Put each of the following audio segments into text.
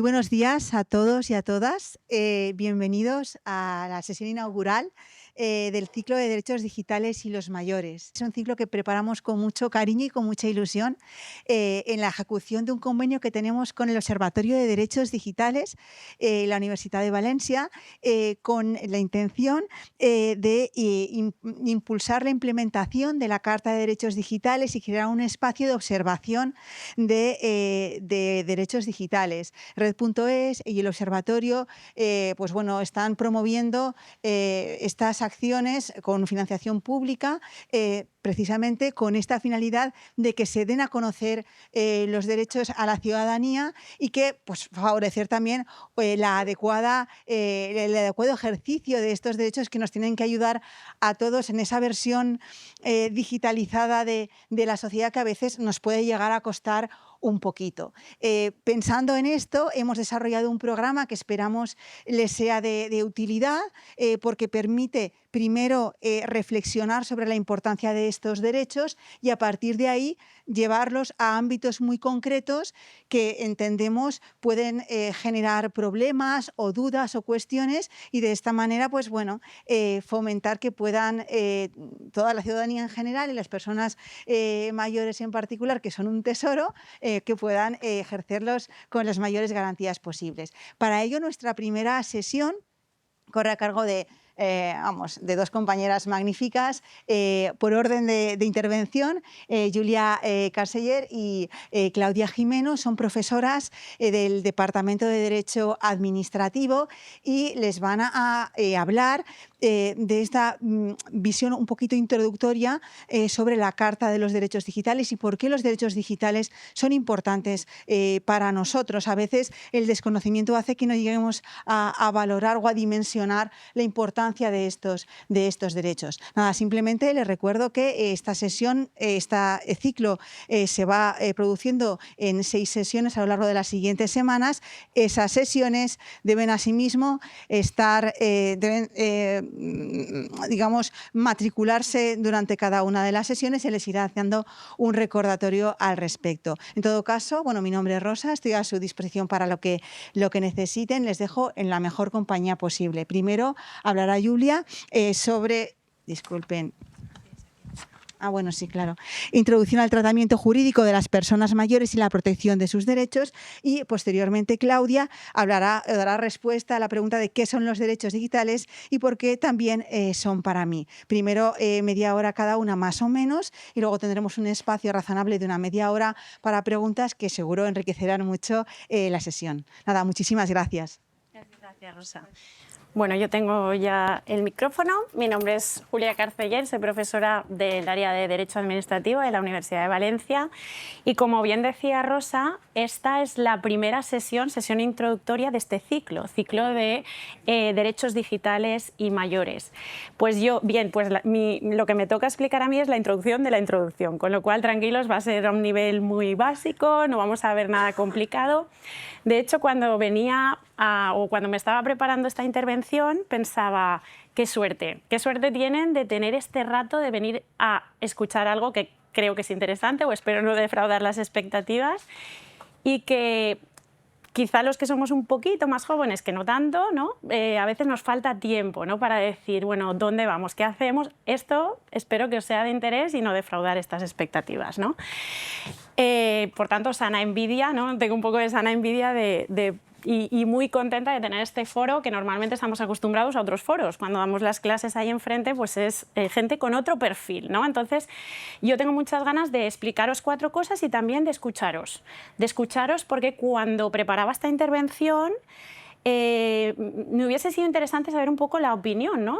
Muy buenos días a todos y a todas. Bienvenidos a la sesión inaugural del ciclo de Derechos Digitales y los Mayores. Es un ciclo que preparamos con mucho cariño y con mucha ilusión en la ejecución de un convenio que tenemos con el Observatorio de Derechos Digitales, la Universidad de Valencia, con la intención de impulsar la implementación de la Carta de Derechos Digitales y crear un espacio de observación de derechos digitales. Red.es y el observatorio pues bueno, están promoviendo estas acciones con financiación pública precisamente con esta finalidad de que se den a conocer los derechos a la ciudadanía y que pues, favorecer también el adecuado ejercicio de estos derechos que nos tienen que ayudar a todos en esa versión digitalizada de la sociedad que a veces nos puede llegar a costar un poquito. Pensando en esto, hemos desarrollado un programa que esperamos les sea de utilidad porque permite primero reflexionar sobre la importancia de estos derechos y a partir de ahí llevarlos a ámbitos muy concretos que entendemos pueden generar problemas o dudas o cuestiones y de esta manera pues bueno, fomentar que puedan toda la ciudadanía en general y las personas mayores en particular, que son un tesoro, que puedan ejercerlos con las mayores garantías posibles. Para ello, nuestra primera sesión corre a cargo de dos compañeras magníficas. Por orden de intervención, Julia Carceller y Claudia Jimeno son profesoras del Departamento de Derecho Administrativo y les van a hablar de esta visión un poquito introductoria sobre la Carta de los Derechos Digitales y por qué los derechos digitales son importantes para nosotros. A veces el desconocimiento hace que no lleguemos a valorar o a dimensionar la importancia de estos derechos. Nada, simplemente les recuerdo que esta sesión, este ciclo se va produciendo en 6 sesiones a lo largo de las siguientes semanas. Esas sesiones deben asimismo estar, digamos, matricularse durante cada una de las sesiones y les irá haciendo un recordatorio al respecto. En todo caso, bueno, mi nombre es Rosa, estoy a su disposición para lo que necesiten. Les dejo en la mejor compañía posible. Primero hablará Julia sobre, disculpen, bueno, sí, claro. Introducción al tratamiento jurídico de las personas mayores y la protección de sus derechos y posteriormente Claudia dará respuesta a la pregunta de qué son los derechos digitales y por qué también son para mí. Primero media hora cada una más o menos y luego tendremos un espacio razonable de una media hora para preguntas que seguro enriquecerán mucho la sesión. Nada, muchísimas gracias. Gracias, Rosa. Bueno, yo tengo ya el micrófono. Mi nombre es Julia Carceller, soy profesora del área de Derecho Administrativo de la Universidad de Valencia y como bien decía Rosa, esta es la primera sesión introductoria de este ciclo de derechos digitales y mayores. Pues lo que me toca explicar a mí es la introducción de la introducción, con lo cual tranquilos, va a ser a un nivel muy básico, no vamos a ver nada complicado. De hecho, cuando cuando me estaba preparando esta intervención, pensaba, qué suerte tienen de tener este rato de venir a escuchar algo que creo que es interesante o espero no defraudar las expectativas y que quizá los que somos un poquito más jóvenes, que no tanto, ¿no? A veces nos falta tiempo, ¿no? Para decir, bueno, ¿dónde vamos? ¿Qué hacemos? Esto espero que os sea de interés y no defraudar estas expectativas, ¿no? Por tanto, sana envidia, ¿no? Tengo un poco de sana envidia y muy contenta de tener este foro que normalmente estamos acostumbrados a otros foros. Cuando damos las clases ahí enfrente, pues es gente con otro perfil, ¿no? Entonces, yo tengo muchas ganas de explicaros 4 cosas y también de escucharos. De escucharos porque cuando preparaba esta intervención, me hubiese sido interesante saber un poco la opinión, ¿no?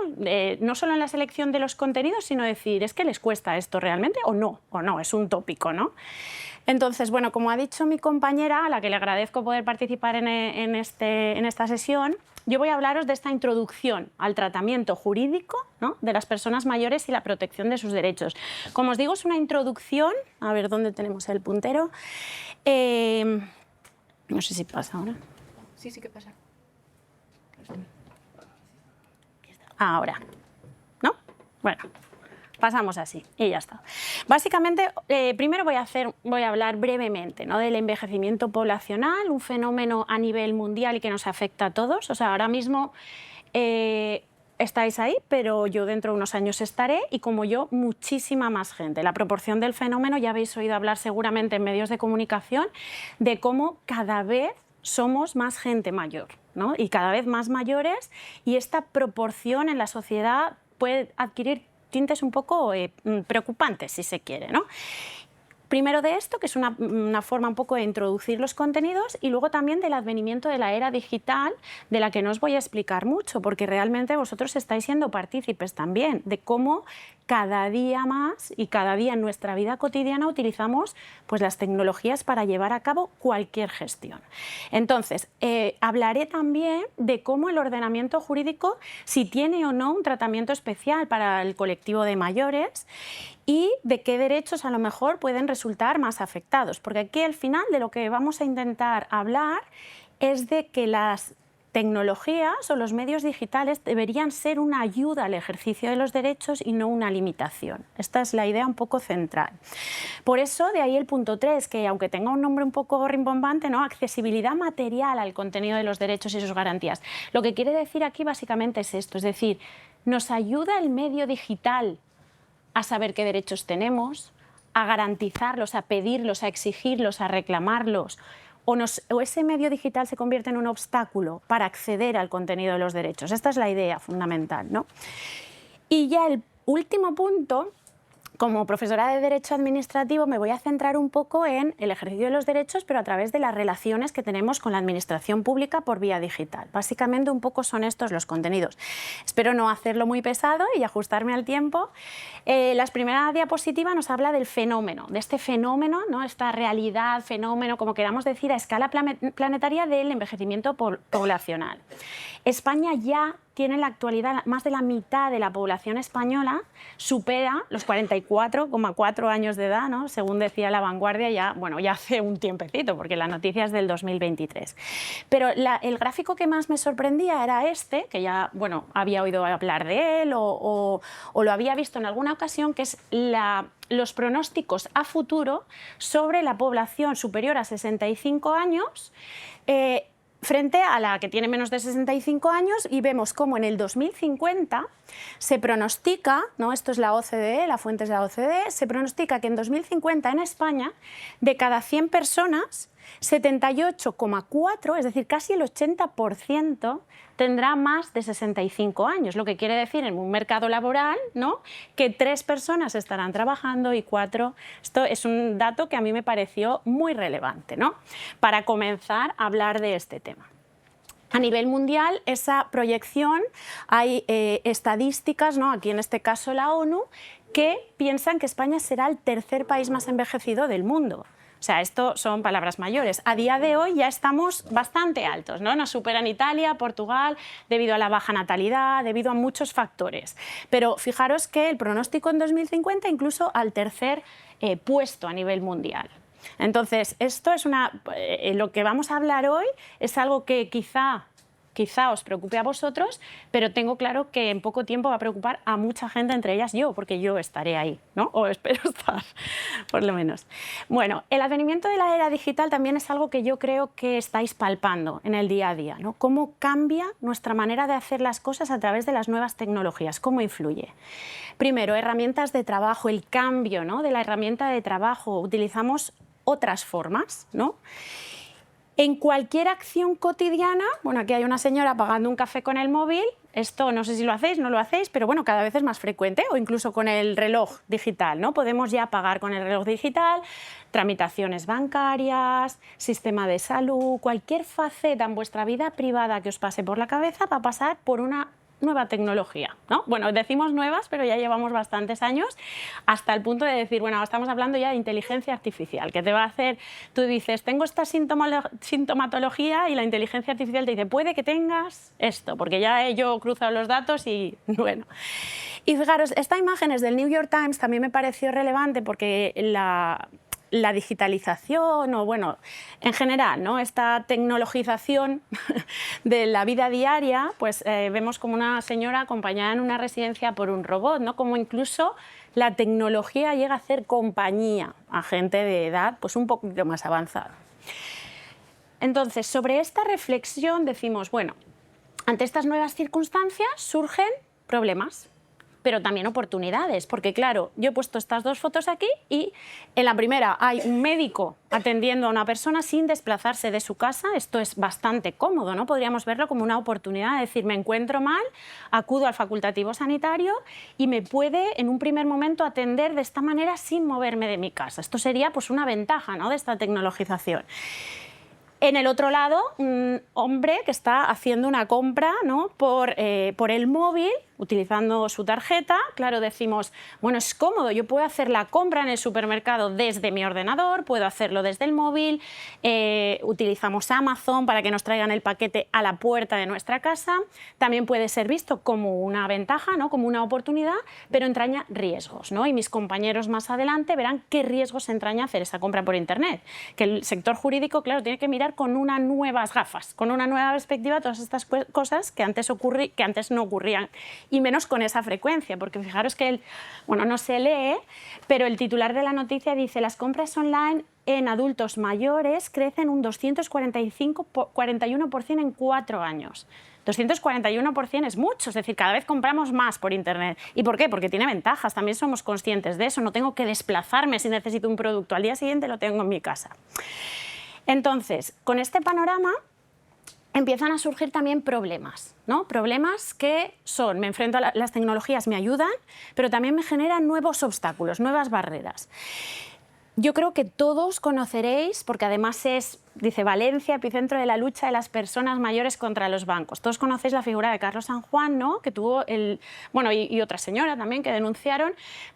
No solo en la selección de los contenidos, sino decir, ¿es que les cuesta esto realmente o no? O no, es un tópico, ¿no? Entonces, bueno, como ha dicho mi compañera, a la que le agradezco poder participar en esta sesión, yo voy a hablaros de esta introducción al tratamiento jurídico, ¿no? De las personas mayores y la protección de sus derechos. Como os digo, es una introducción, a ver dónde tenemos el puntero. No sé si pasa ahora. Sí que pasa. Ahora, ¿no? Bueno, pasamos así y ya está. Básicamente, primero voy a hablar brevemente, ¿no?, del envejecimiento poblacional, un fenómeno a nivel mundial y que nos afecta a todos. O sea, ahora mismo estáis ahí, pero yo dentro de unos años estaré, y como yo, muchísima más gente. La proporción del fenómeno, ya habéis oído hablar seguramente en medios de comunicación, de cómo cada vez somos más gente mayor, ¿no?, y cada vez más mayores, y esta proporción en la sociedad puede adquirir tintes un poco preocupantes, si se quiere, ¿no? Primero de esto, que es una forma un poco de introducir los contenidos, y luego también del advenimiento de la era digital, de la que no os voy a explicar mucho, porque realmente vosotros estáis siendo partícipes también de cómo cada día más y cada día en nuestra vida cotidiana utilizamos pues, las tecnologías para llevar a cabo cualquier gestión. Entonces, hablaré también de cómo el ordenamiento jurídico, si tiene o no un tratamiento especial para el colectivo de mayores, y de qué derechos a lo mejor pueden resultar más afectados. Porque aquí al final de lo que vamos a intentar hablar es de que las tecnologías o los medios digitales deberían ser una ayuda al ejercicio de los derechos y no una limitación. Esta es la idea un poco central. Por eso, de ahí el punto 3, que aunque tenga un nombre un poco rimbombante, ¿no?, accesibilidad material al contenido de los derechos y sus garantías. Lo que quiere decir aquí básicamente es esto, es decir, nos ayuda el medio digital a saber qué derechos tenemos, a garantizarlos, a pedirlos, a exigirlos, a reclamarlos, o ese medio digital se convierte en un obstáculo para acceder al contenido de los derechos. Esta es la idea fundamental, ¿no? Y ya el último punto, como profesora de Derecho Administrativo, me voy a centrar un poco en el ejercicio de los derechos, pero a través de las relaciones que tenemos con la administración pública por vía digital. Básicamente un poco son estos los contenidos. Espero no hacerlo muy pesado y ajustarme al tiempo. La primera diapositiva nos habla del fenómeno, de este fenómeno, ¿no?, esta realidad, fenómeno, como queramos decir, a escala planetaria del envejecimiento poblacional. España ya tiene en la actualidad más de la mitad de la población española, supera los 44,4 años de edad, ¿no?, según decía La Vanguardia, ya hace un tiempecito, porque la noticia es del 2023. Pero el gráfico que más me sorprendía era este, que ya había oído hablar de él o lo había visto en alguna ocasión, que es los pronósticos a futuro sobre la población superior a 65 años, frente a la que tiene menos de 65 años, y vemos cómo en el 2050 se pronostica, ¿no?, esto es la OCDE, la fuente es la OCDE, se pronostica que en 2050 en España, de cada 100 personas, 78,4, es decir, casi el 80%, tendrá más de 65 años, lo que quiere decir en un mercado laboral, ¿no?, que 3 personas estarán trabajando y 4... Esto es un dato que a mí me pareció muy relevante, ¿no?, para comenzar a hablar de este tema. A nivel mundial, esa proyección, hay estadísticas, ¿no?, aquí en este caso la ONU, que piensan que España será el tercer país más envejecido del mundo. O sea, esto son palabras mayores. A día de hoy ya estamos bastante altos, ¿no? Nos superan Italia, Portugal, debido a la baja natalidad, debido a muchos factores. Pero fijaros que el pronóstico en 2050 incluso al tercer puesto a nivel mundial. Entonces, esto es lo que vamos a hablar hoy es algo que quizá os preocupe a vosotros, pero tengo claro que en poco tiempo va a preocupar a mucha gente, entre ellas yo, porque yo estaré ahí, ¿no? O espero estar, por lo menos. Bueno, el advenimiento de la era digital también es algo que yo creo que estáis palpando en el día a día, ¿no? Cómo cambia nuestra manera de hacer las cosas a través de las nuevas tecnologías, cómo influye. Primero, herramientas de trabajo, el cambio, ¿no?, de la herramienta de trabajo. Utilizamos otras formas, ¿no? En cualquier acción cotidiana, aquí hay una señora pagando un café con el móvil, esto no sé si lo hacéis, no lo hacéis, pero cada vez es más frecuente, o incluso con el reloj digital, ¿no? Podemos ya pagar con el reloj digital, tramitaciones bancarias, sistema de salud, cualquier faceta en vuestra vida privada que os pase por la cabeza va a pasar por una nueva tecnología, ¿no? Bueno, decimos nuevas, pero ya llevamos bastantes años, hasta el punto de decir, estamos hablando ya de inteligencia artificial, que te va a hacer, tú dices, tengo esta sintomatología, y la inteligencia artificial te dice, puede que tengas esto, porque ya yo he cruzado los datos y bueno. Y fijaros, esta imagen es del New York Times, también me pareció relevante porque la digitalización o, bueno, en general, ¿no? Esta tecnologización de la vida diaria, pues vemos como una señora acompañada en una residencia por un robot, ¿no? Como incluso la tecnología llega a hacer compañía a gente de edad pues un poquito más avanzada. Entonces, sobre esta reflexión decimos, bueno, ante estas nuevas circunstancias surgen problemas, pero también oportunidades, porque claro, yo he puesto estas dos fotos aquí y en la primera hay un médico atendiendo a una persona sin desplazarse de su casa. Esto es bastante cómodo, ¿no? Podríamos verlo como una oportunidad de decir, me encuentro mal, acudo al facultativo sanitario y me puede en un primer momento atender de esta manera sin moverme de mi casa. Esto sería pues una ventaja, ¿no?, de esta tecnologización. En el otro lado, un hombre que está haciendo una compra, ¿no?, por el móvil, utilizando su tarjeta. Claro, decimos, bueno, es cómodo, yo puedo hacer la compra en el supermercado desde mi ordenador, puedo hacerlo desde el móvil, utilizamos Amazon para que nos traigan el paquete a la puerta de nuestra casa. También puede ser visto como una ventaja, ¿no?, como una oportunidad, pero entraña riesgos, ¿no? Y mis compañeros más adelante verán qué riesgos entraña hacer esa compra por Internet. Que el sector jurídico, claro, tiene que mirar con unas nuevas gafas, con una nueva perspectiva todas estas cosas que antes no ocurrían. Y menos con esa frecuencia, porque fijaros que bueno, no se lee, pero el titular de la noticia dice: las compras online en adultos mayores crecen un 241% en 4 años. 241% es mucho, es decir, cada vez compramos más por Internet. ¿Y por qué? Porque tiene ventajas, también somos conscientes de eso, no tengo que desplazarme si necesito un producto, al día siguiente lo tengo en mi casa. Entonces, con este panorama empiezan a surgir también problemas, ¿no? Problemas que son, me enfrento a las tecnologías, me ayudan, pero también me generan nuevos obstáculos, nuevas barreras. Yo creo que todos conoceréis, porque además es, dice Valencia, epicentro de la lucha de las personas mayores contra los bancos. Todos conocéis la figura de Carlos San Juan, ¿no?, que tuvo bueno, y otra señora también que denunciaron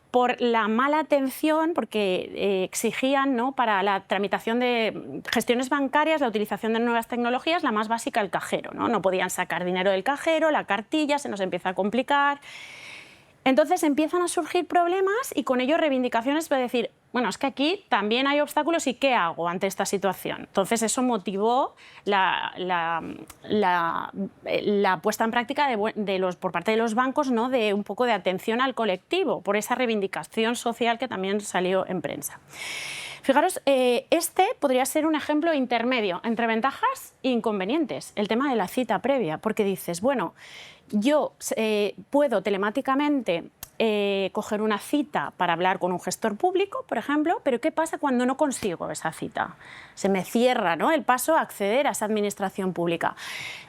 por la mala atención, porque exigían, ¿no?, para la tramitación de gestiones bancarias, la utilización de nuevas tecnologías, la más básica, el cajero, ¿no? No podían sacar dinero del cajero, la cartilla se nos empieza a complicar. Entonces empiezan a surgir problemas y con ello reivindicaciones para decir, bueno, es que aquí también hay obstáculos y ¿qué hago ante esta situación? Entonces eso motivó la puesta en práctica por parte de los bancos, ¿no?, de un poco de atención al colectivo, por esa reivindicación social que también salió en prensa. Fijaros, este podría ser un ejemplo intermedio entre ventajas e inconvenientes, el tema de la cita previa, porque dices, bueno, yo puedo telemáticamente coger una cita para hablar con un gestor público, por ejemplo, pero ¿qué pasa cuando no consigo esa cita? Se me cierra, ¿no?, el paso a acceder a esa administración pública.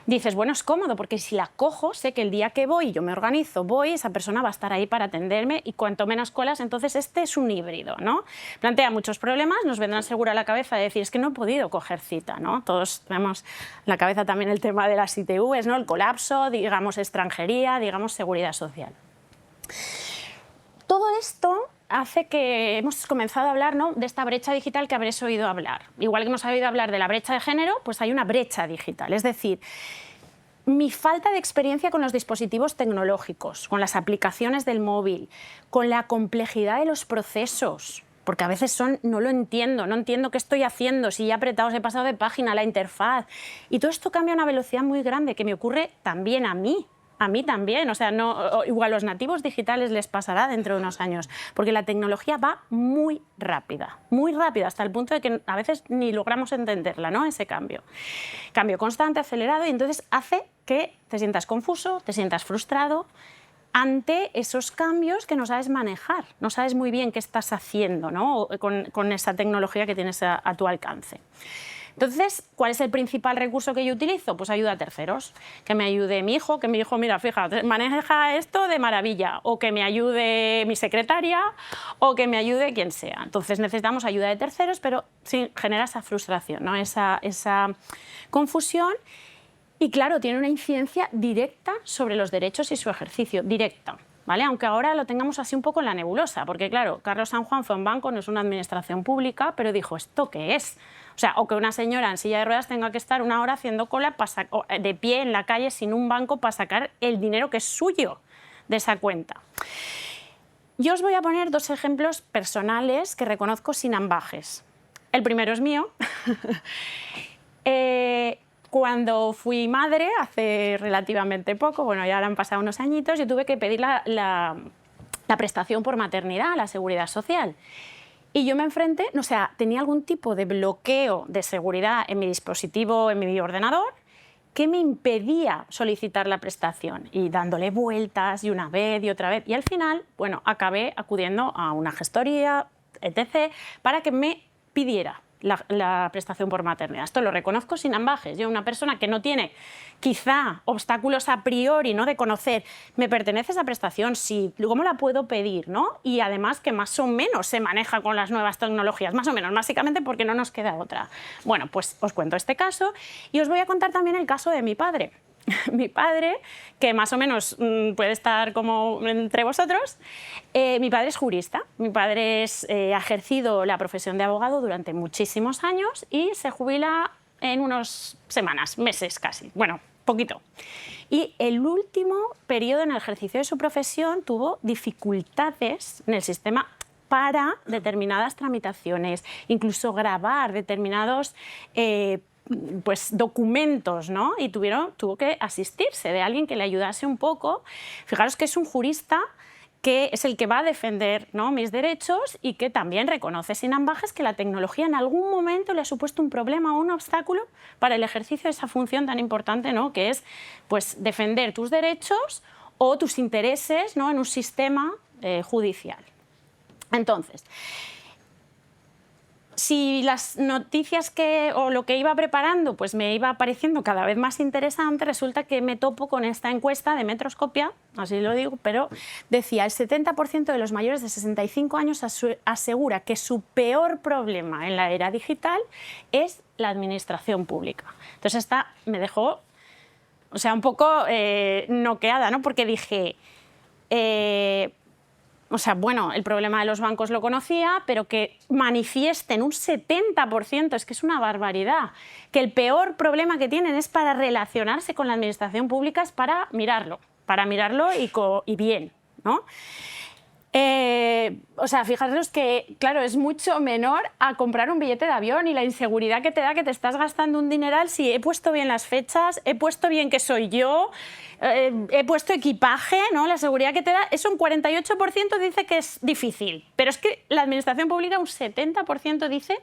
Dices, bueno, es cómodo porque si la cojo, sé que el día que voy, yo me organizo, voy, esa persona va a estar ahí para atenderme y cuanto menos colas, entonces este es un híbrido, ¿no? Plantea muchos problemas, nos vendrán seguro a la cabeza de decir, es que no he podido coger cita, ¿no? Todos tenemos en la cabeza también el tema de las ITVs, ¿no?, el colapso, digamos extranjería, digamos seguridad social. Todo esto hace que hemos comenzado a hablar, ¿no?, de esta brecha digital que habréis oído hablar. Igual que hemos oído hablar de la brecha de género, pues hay una brecha digital. Es decir, mi falta de experiencia con los dispositivos tecnológicos, con las aplicaciones del móvil, con la complejidad de los procesos, porque a veces no lo entiendo, no entiendo qué estoy haciendo, si ya he apretado, si he pasado de página, la interfaz. Y todo esto cambia a una velocidad muy grande, que me ocurre también a mí. A mí también, o sea, igual a los nativos digitales les pasará dentro de unos años, porque la tecnología va muy rápida, hasta el punto de que a veces ni logramos entenderla, ¿no?, ese cambio. Cambio constante, acelerado, y entonces hace que te sientas confuso, te sientas frustrado ante esos cambios que no sabes manejar, no sabes muy bien qué estás haciendo, ¿no?, con esa tecnología que tienes a tu alcance. Entonces, ¿cuál es el principal recurso que yo utilizo? Pues ayuda a terceros. Que me ayude mi hijo, que mi hijo, mira, fíjate, maneja esto de maravilla, o que me ayude mi secretaria, o que me ayude quien sea. Entonces necesitamos ayuda de terceros, pero sí genera esa frustración, ¿no?, esa confusión. Y claro, tiene una incidencia directa sobre los derechos y su ejercicio, directa, ¿vale? Aunque ahora lo tengamos así un poco en la nebulosa, porque claro, Carlos San Juan fue un banco, no es una administración pública, pero dijo, ¿esto qué es? O sea, o que una señora en silla de ruedas tenga que estar 1 hora haciendo cola de pie en la calle sin un banco para sacar el dinero que es suyo de esa cuenta. yo os voy a poner dos ejemplos personales que reconozco sin ambages. El primero es mío. Cuando fui madre, hace relativamente poco, bueno, ya han pasado unos añitos, yo tuve que pedir la prestación por maternidad a la Seguridad Social. Y yo me enfrenté, o sea, tenía algún tipo de bloqueo de seguridad en mi dispositivo, en mi ordenador, que me impedía solicitar la prestación, y dándole vueltas y una vez y otra vez. Y al final, bueno, acabé acudiendo a una gestoría, etc., para que me pidiera la prestación por maternidad. Esto lo reconozco sin ambages. Yo, una persona que no tiene quizá obstáculos a priori, ¿no?, de conocer, ¿me pertenece esa prestación? Sí, ¿cómo la puedo pedir? ¿No? Y además que más o menos se maneja con las nuevas tecnologías, más o menos, básicamente porque no nos queda otra. Bueno, pues os cuento este caso y os voy a contar también el caso de mi padre. Mi padre, que más o menos puede estar como entre vosotros, mi padre es jurista. Mi padre ha ejercido la profesión de abogado durante muchísimos años y se jubila en unas semanas, meses casi, bueno, poquito. Y el último periodo en el ejercicio de su profesión tuvo dificultades en el sistema para determinadas tramitaciones, incluso grabar determinados pues, documentos, ¿no? Y tuvo que asistirse de alguien que le ayudase un poco. Fijaros que es un jurista que es el que va a defender, ¿no?, mis derechos, y que también reconoce sin ambages que la tecnología en algún momento le ha supuesto un problema o un obstáculo para el ejercicio de esa función tan importante, ¿no?, que es, pues, defender tus derechos o tus intereses, ¿no?, en un sistema judicial. Entonces, si las noticias o lo que iba preparando pues me iba pareciendo cada vez más interesante, resulta que me topo con esta encuesta de Metroscopia, así lo digo, pero decía: el 70% de los mayores de 65 años asegura que su peor problema en la era digital es la administración pública. Entonces esta me dejó, o sea, un poco noqueada, ¿no? Porque dije... o sea, bueno, el problema de los bancos lo conocía, pero que manifiesten un 70%, es que es una barbaridad. Que el peor problema que tienen es para relacionarse con la administración pública, es para mirarlo y bien, ¿no? O sea, fijaros que, claro, es mucho menor a comprar un billete de avión, y la inseguridad que te da que te estás gastando un dineral si he puesto bien las fechas, he puesto bien que soy yo, he puesto equipaje, ¿no? La seguridad que te da, eso un 48% dice que es difícil, pero es que la administración pública un 70% dice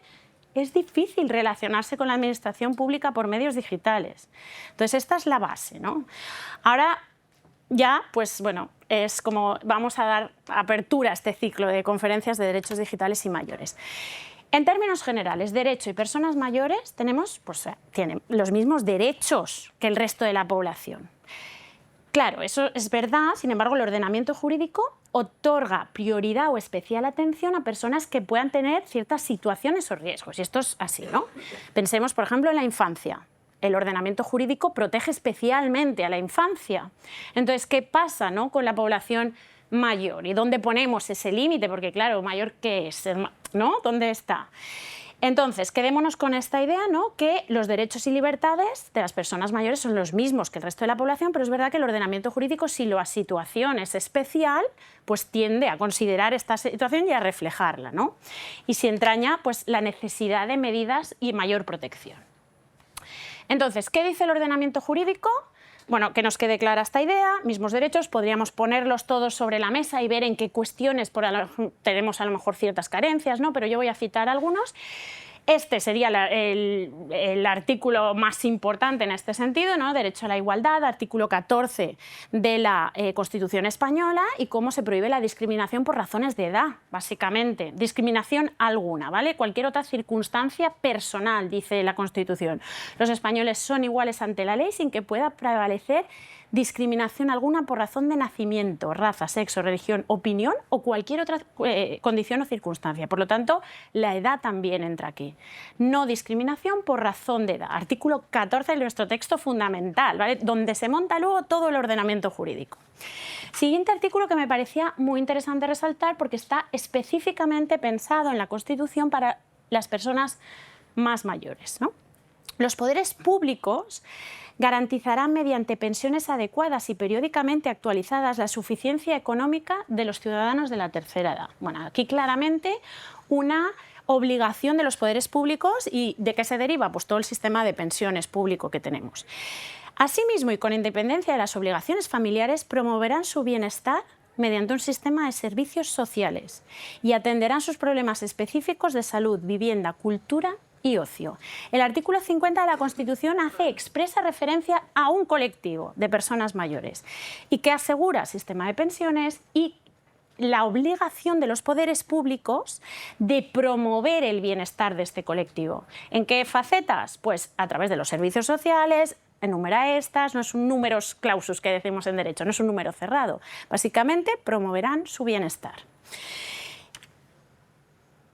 es difícil relacionarse con la administración pública por medios digitales. Entonces esta es la base, ¿no? Ahora ya, pues bueno, es como vamos a dar apertura a este ciclo de conferencias de derechos digitales y mayores. En términos generales, derecho y personas mayores tienen los mismos derechos que el resto de la población. Claro, eso es verdad, sin embargo, el ordenamiento jurídico otorga prioridad o especial atención a personas que puedan tener ciertas situaciones o riesgos, y esto es así, ¿no? Pensemos, por ejemplo, en la infancia. El ordenamiento jurídico protege especialmente a la infancia. Entonces, ¿qué pasa, ¿no?, con la población mayor? ¿Y dónde ponemos ese límite? Porque, claro, ¿mayor qué es? ¿No? ¿Dónde está? Entonces, quedémonos con esta idea, ¿no?, que los derechos y libertades de las personas mayores son los mismos que el resto de la población, pero es verdad que el ordenamiento jurídico, si la situación es especial, pues tiende a considerar esta situación y a reflejarla, ¿no? Y si entraña, pues, la necesidad de medidas y mayor protección. Entonces, ¿qué dice el ordenamiento jurídico? Bueno, que nos quede clara esta idea, mismos derechos, podríamos ponerlos todos sobre la mesa y ver en qué cuestiones tenemos a lo mejor ciertas carencias, ¿no? Pero yo voy a citar algunos. Este sería el artículo más importante en este sentido, ¿no? Derecho a la igualdad, artículo 14 de la Constitución española, y cómo se prohíbe la discriminación por razones de edad, básicamente. Discriminación alguna, ¿vale? Cualquier otra circunstancia personal, dice la Constitución. Los españoles son iguales ante la ley sin que pueda prevalecer discriminación alguna por razón de nacimiento, raza, sexo, religión, opinión o cualquier otra condición o circunstancia. Por lo tanto, la edad también entra aquí. No discriminación por razón de edad. Artículo 14 de nuestro texto fundamental, ¿vale?, donde se monta luego todo el ordenamiento jurídico. Siguiente artículo que me parecía muy interesante resaltar, porque está específicamente pensado en la Constitución para las personas más mayores, ¿no? Los poderes públicos garantizarán mediante pensiones adecuadas y periódicamente actualizadas la suficiencia económica de los ciudadanos de la tercera edad. Bueno, aquí claramente una obligación de los poderes públicos. ¿Y de qué se deriva? Pues todo el sistema de pensiones público que tenemos. Asimismo, y con independencia de las obligaciones familiares, promoverán su bienestar mediante un sistema de servicios sociales y atenderán sus problemas específicos de salud, vivienda, cultura y ocio. El artículo 50 de la Constitución hace expresa referencia a un colectivo de personas mayores y que asegura sistema de pensiones y la obligación de los poderes públicos de promover el bienestar de este colectivo. ¿En qué facetas? Pues a través de los servicios sociales. Enumera estas, no es un numerus clausus que decimos en derecho, no es un número cerrado. Básicamente promoverán su bienestar.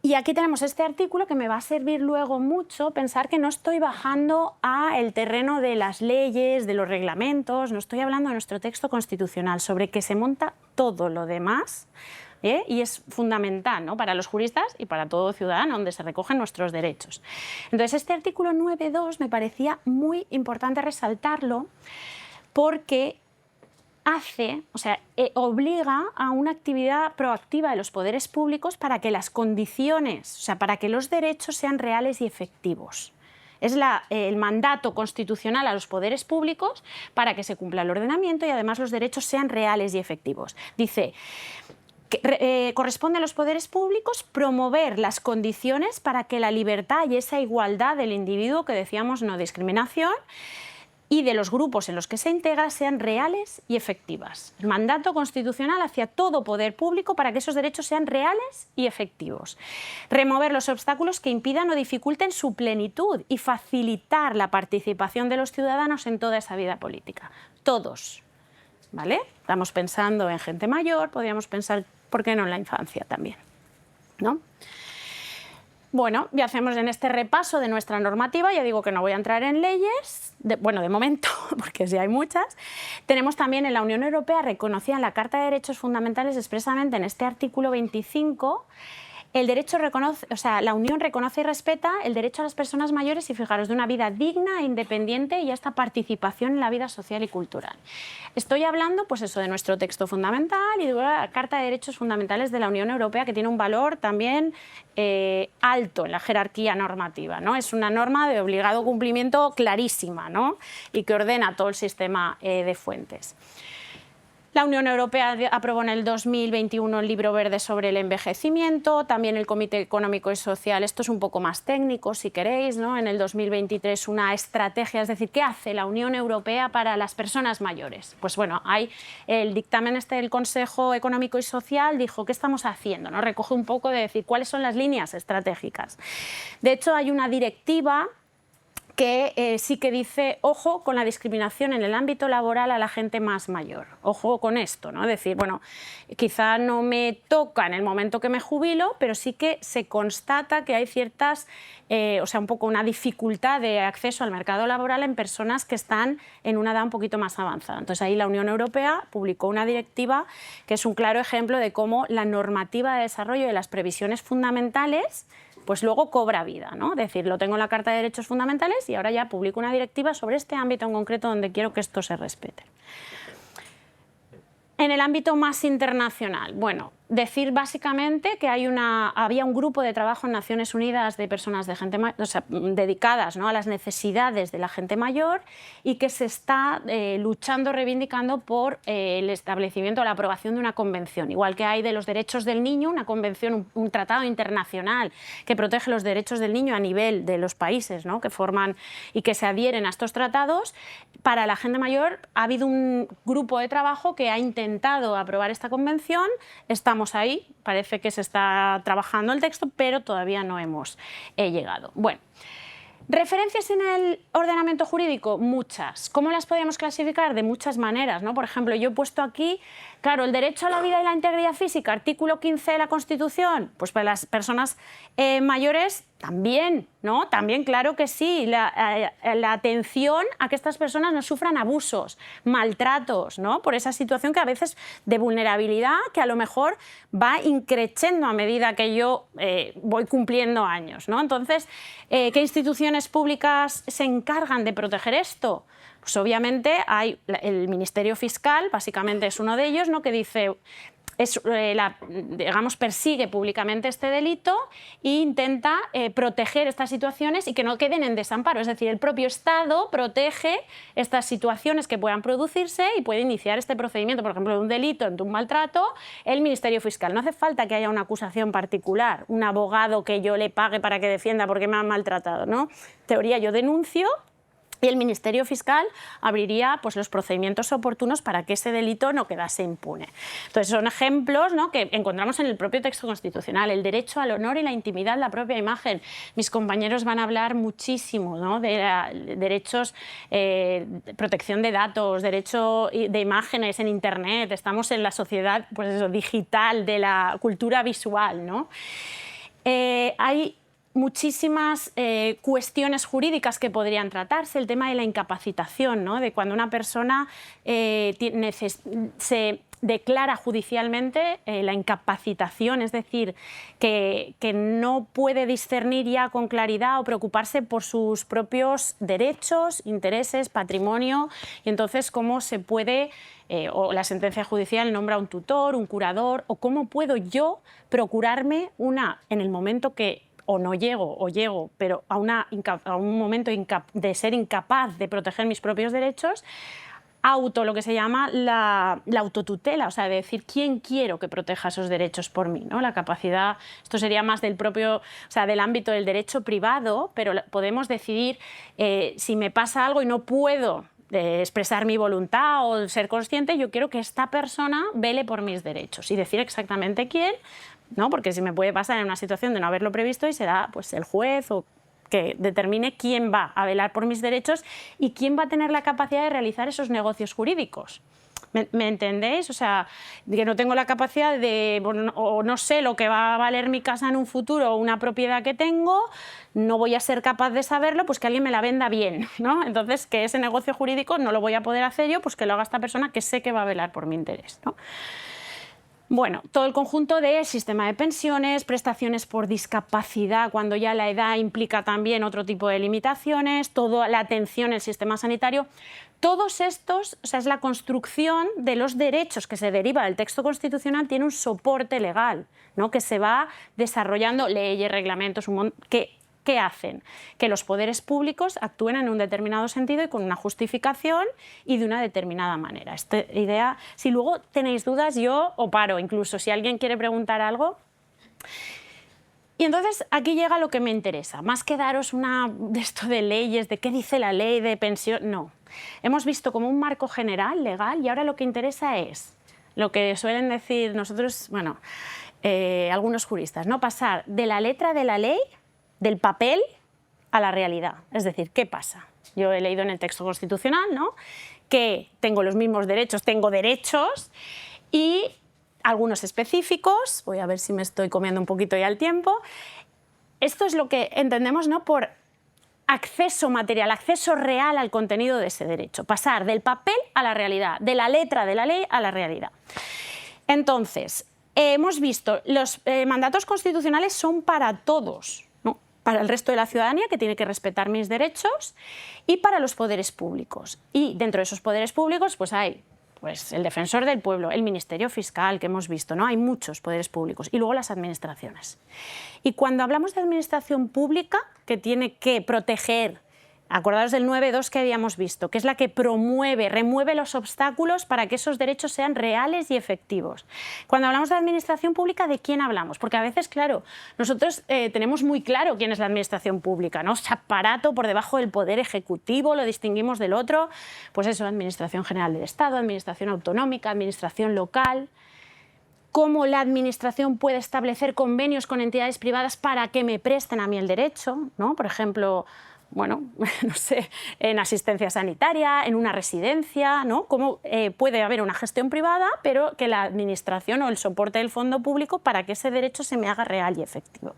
Y aquí tenemos este artículo que me va a servir luego mucho pensar que no estoy bajando al terreno de las leyes, de los reglamentos, no estoy hablando de nuestro texto constitucional, sobre que se monta todo lo demás. Y es fundamental, ¿no?, para los juristas y para todo ciudadano, donde se recogen nuestros derechos. Entonces, este artículo 9.2 me parecía muy importante resaltarlo porque obliga a una actividad proactiva de los poderes públicos para que las condiciones, o sea, para que los derechos sean reales y efectivos. Es el mandato constitucional a los poderes públicos para que se cumpla el ordenamiento y además los derechos sean reales y efectivos. Dice que corresponde a los poderes públicos promover las condiciones para que la libertad y esa igualdad del individuo, que decíamos no discriminación, y de los grupos en los que se integra sean reales y efectivas. El mandato constitucional hacia todo poder público para que esos derechos sean reales y efectivos. Remover los obstáculos que impidan o dificulten su plenitud y facilitar la participación de los ciudadanos en toda esa vida política. Todos, ¿vale? Estamos pensando en gente mayor, podríamos pensar, ¿por qué no en la infancia también?, ¿no? Bueno, ya hacemos en este repaso de nuestra normativa, ya digo que no voy a entrar en leyes, de momento, porque sí hay muchas. Tenemos también en la Unión Europea, reconocida en la Carta de Derechos Fundamentales expresamente en este artículo 25, la Unión reconoce y respeta el derecho a las personas mayores y, fijaros, de una vida digna e independiente y a esta participación en la vida social y cultural. Estoy hablando, pues eso, de nuestro texto fundamental y de la Carta de Derechos Fundamentales de la Unión Europea, que tiene un valor también alto en la jerarquía normativa, ¿no? Es una norma de obligado cumplimiento clarísima, ¿no?, y que ordena todo el sistema de fuentes. La Unión Europea aprobó en el 2021 el Libro Verde sobre el envejecimiento, también el Comité Económico y Social, esto es un poco más técnico si queréis, ¿no?, en el 2023 una estrategia, es decir, ¿qué hace la Unión Europea para las personas mayores? Pues bueno, hay el dictamen del Consejo Económico y Social dijo, ¿qué estamos haciendo?, ¿no? Recoge un poco de decir cuáles son las líneas estratégicas. De hecho, hay una directiva que sí que dice, ojo con la discriminación en el ámbito laboral a la gente más mayor. Ojo con esto, ¿no? Es decir, bueno, quizá no me toca en el momento que me jubilo, pero sí que se constata que hay ciertas, un poco una dificultad de acceso al mercado laboral en personas que están en una edad un poquito más avanzada. Entonces ahí la Unión Europea publicó una directiva que es un claro ejemplo de cómo la normativa de desarrollo de las previsiones fundamentales pues luego cobra vida, ¿no? Es decir, lo tengo en la Carta de Derechos Fundamentales y ahora ya publico una directiva sobre este ámbito en concreto donde quiero que esto se respete. En el ámbito más internacional, bueno, decir básicamente que había un grupo de trabajo en Naciones Unidas de personas dedicadas, ¿no?, a las necesidades de la gente mayor y que se está luchando, reivindicando por el establecimiento o la aprobación de una convención. Igual que hay de los derechos del niño, una convención, un tratado internacional que protege los derechos del niño a nivel de los países, ¿no?, que forman y que se adhieren a estos tratados. Para la gente mayor ha habido un grupo de trabajo que ha intentado aprobar esta convención. Estamos ahí, parece que se está trabajando el texto, pero todavía no hemos llegado. Bueno, referencias en el ordenamiento jurídico, muchas. ¿Cómo las podríamos clasificar? De muchas maneras, ¿no? Por ejemplo, yo he puesto aquí, claro, el derecho a la vida y la integridad física, artículo 15 de la Constitución, pues para las personas mayores también, ¿no? También, claro que sí, la atención a que estas personas no sufran abusos, maltratos, ¿no?, por esa situación que a veces de vulnerabilidad que a lo mejor va increciendo a medida que yo voy cumpliendo años, ¿no? Entonces, ¿qué instituciones públicas se encargan de proteger esto? Pues obviamente hay el Ministerio Fiscal, básicamente es uno de ellos, ¿no?, que dice... digamos, persigue públicamente este delito e intenta proteger estas situaciones y que no queden en desamparo. Es decir, el propio Estado protege estas situaciones que puedan producirse y puede iniciar este procedimiento, por ejemplo, de un delito, de un maltrato, el Ministerio Fiscal. No hace falta que haya una acusación particular, un abogado que yo le pague para que defienda porque me han maltratado, ¿no? En teoría, yo denuncio y el Ministerio Fiscal abriría pues, los procedimientos oportunos para que ese delito no quedase impune. Entonces, son ejemplos, ¿no?, que encontramos en el propio texto constitucional. El derecho al honor y la intimidad, la propia imagen. Mis compañeros van a hablar muchísimo, ¿no?, de derechos, protección de datos, derecho de imágenes en Internet. Estamos en la sociedad pues eso, digital, de la cultura visual, ¿no? Hay muchísimas cuestiones jurídicas que podrían tratarse, el tema de la incapacitación, ¿no?, de cuando una persona se declara judicialmente la incapacitación, es decir, que no puede discernir ya con claridad o preocuparse por sus propios derechos, intereses, patrimonio, y entonces cómo se puede, o la sentencia judicial nombra un tutor, un curador, o cómo puedo yo procurarme en el momento que o no llego, o llego, pero a un momento de ser incapaz de proteger mis propios derechos, lo que se llama la autotutela, o sea, de decir quién quiero que proteja esos derechos por mí, ¿no? La capacidad, esto sería más del propio, o sea, del ámbito del derecho privado, pero podemos decidir si me pasa algo y no puedo expresar mi voluntad o ser consciente, yo quiero que esta persona vele por mis derechos y decir exactamente quién, ¿no? Porque si me puede pasar en una situación de no haberlo previsto y será pues, el juez o que determine quién va a velar por mis derechos y quién va a tener la capacidad de realizar esos negocios jurídicos. ¿Me entendéis? O sea, que no tengo la capacidad de, o no sé lo que va a valer mi casa en un futuro o una propiedad que tengo, no voy a ser capaz de saberlo, pues que alguien me la venda bien, ¿no? Entonces, que ese negocio jurídico no lo voy a poder hacer yo, pues que lo haga esta persona que sé que va a velar por mi interés, ¿no? Bueno, todo el conjunto de sistema de pensiones, prestaciones por discapacidad, cuando ya la edad implica también otro tipo de limitaciones, toda la atención en el sistema sanitario, todos estos, o sea, es la construcción de los derechos que se deriva del texto constitucional, tiene un soporte legal, ¿no?, que se va desarrollando leyes, reglamentos, ¿Qué hacen? Que los poderes públicos actúen en un determinado sentido y con una justificación y de una determinada manera. Esta idea, si luego tenéis dudas, yo o paro, incluso si alguien quiere preguntar algo. Y entonces aquí llega lo que me interesa, más que daros de esto de leyes, de qué dice la ley de pensión, no. Hemos visto como un marco general, legal, y ahora lo que interesa es lo que suelen decir nosotros, bueno, algunos juristas, ¿no?, pasar de la letra de la ley, del papel a la realidad. Es decir, ¿qué pasa? Yo he leído en el texto constitucional, ¿no?, que tengo los mismos derechos, tengo derechos y algunos específicos, voy a ver si me estoy comiendo un poquito ya el tiempo. Esto es lo que entendemos, ¿no?, por acceso material, acceso real al contenido de ese derecho. Pasar del papel a la realidad, de la letra de la ley a la realidad. Entonces, hemos visto, los mandatos constitucionales son para todos, para el resto de la ciudadanía, que tiene que respetar mis derechos, y para los poderes públicos. Y dentro de esos poderes públicos pues hay el defensor del pueblo, el Ministerio Fiscal, que hemos visto, ¿no? Hay muchos poderes públicos, y luego las administraciones. Y cuando hablamos de administración pública, que tiene que proteger, acordaros del 9.2 que habíamos visto, que es la que remueve los obstáculos para que esos derechos sean reales y efectivos. Cuando hablamos de administración pública, ¿de quién hablamos? Porque a veces, claro, nosotros tenemos muy claro quién es la administración pública, ¿no? Ese aparato por debajo del poder ejecutivo, lo distinguimos del otro, pues eso, Administración General del Estado, Administración Autonómica, Administración Local. Cómo la Administración puede establecer convenios con entidades privadas para que me presten a mí el derecho, ¿no? Por ejemplo, bueno, no sé, en asistencia sanitaria, en una residencia, ¿no? Cómo puede haber una gestión privada, pero que la administración o el soporte del fondo público para que ese derecho se me haga real y efectivo.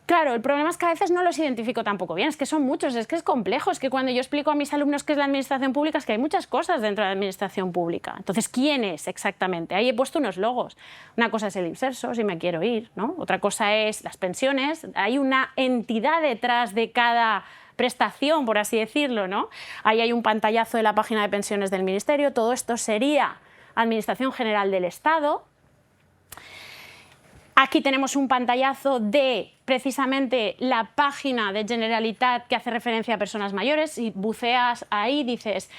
Claro, el problema es que a veces no los identifico tampoco bien, es que son muchos, es que es complejo, es que cuando yo explico a mis alumnos qué es la administración pública, es que hay muchas cosas dentro de la administración pública. Entonces, ¿quién es exactamente? Ahí he puesto unos logos. Una cosa es el IMSERSO, si me quiero ir, ¿no? Otra cosa es las pensiones. Hay una entidad detrás de cada prestación, por así decirlo, ¿no? Ahí hay un pantallazo de la página de pensiones del Ministerio. Todo esto sería Administración General del Estado. Aquí tenemos un pantallazo de precisamente la página de Generalitat que hace referencia a personas mayores. Y buceas ahí, dices,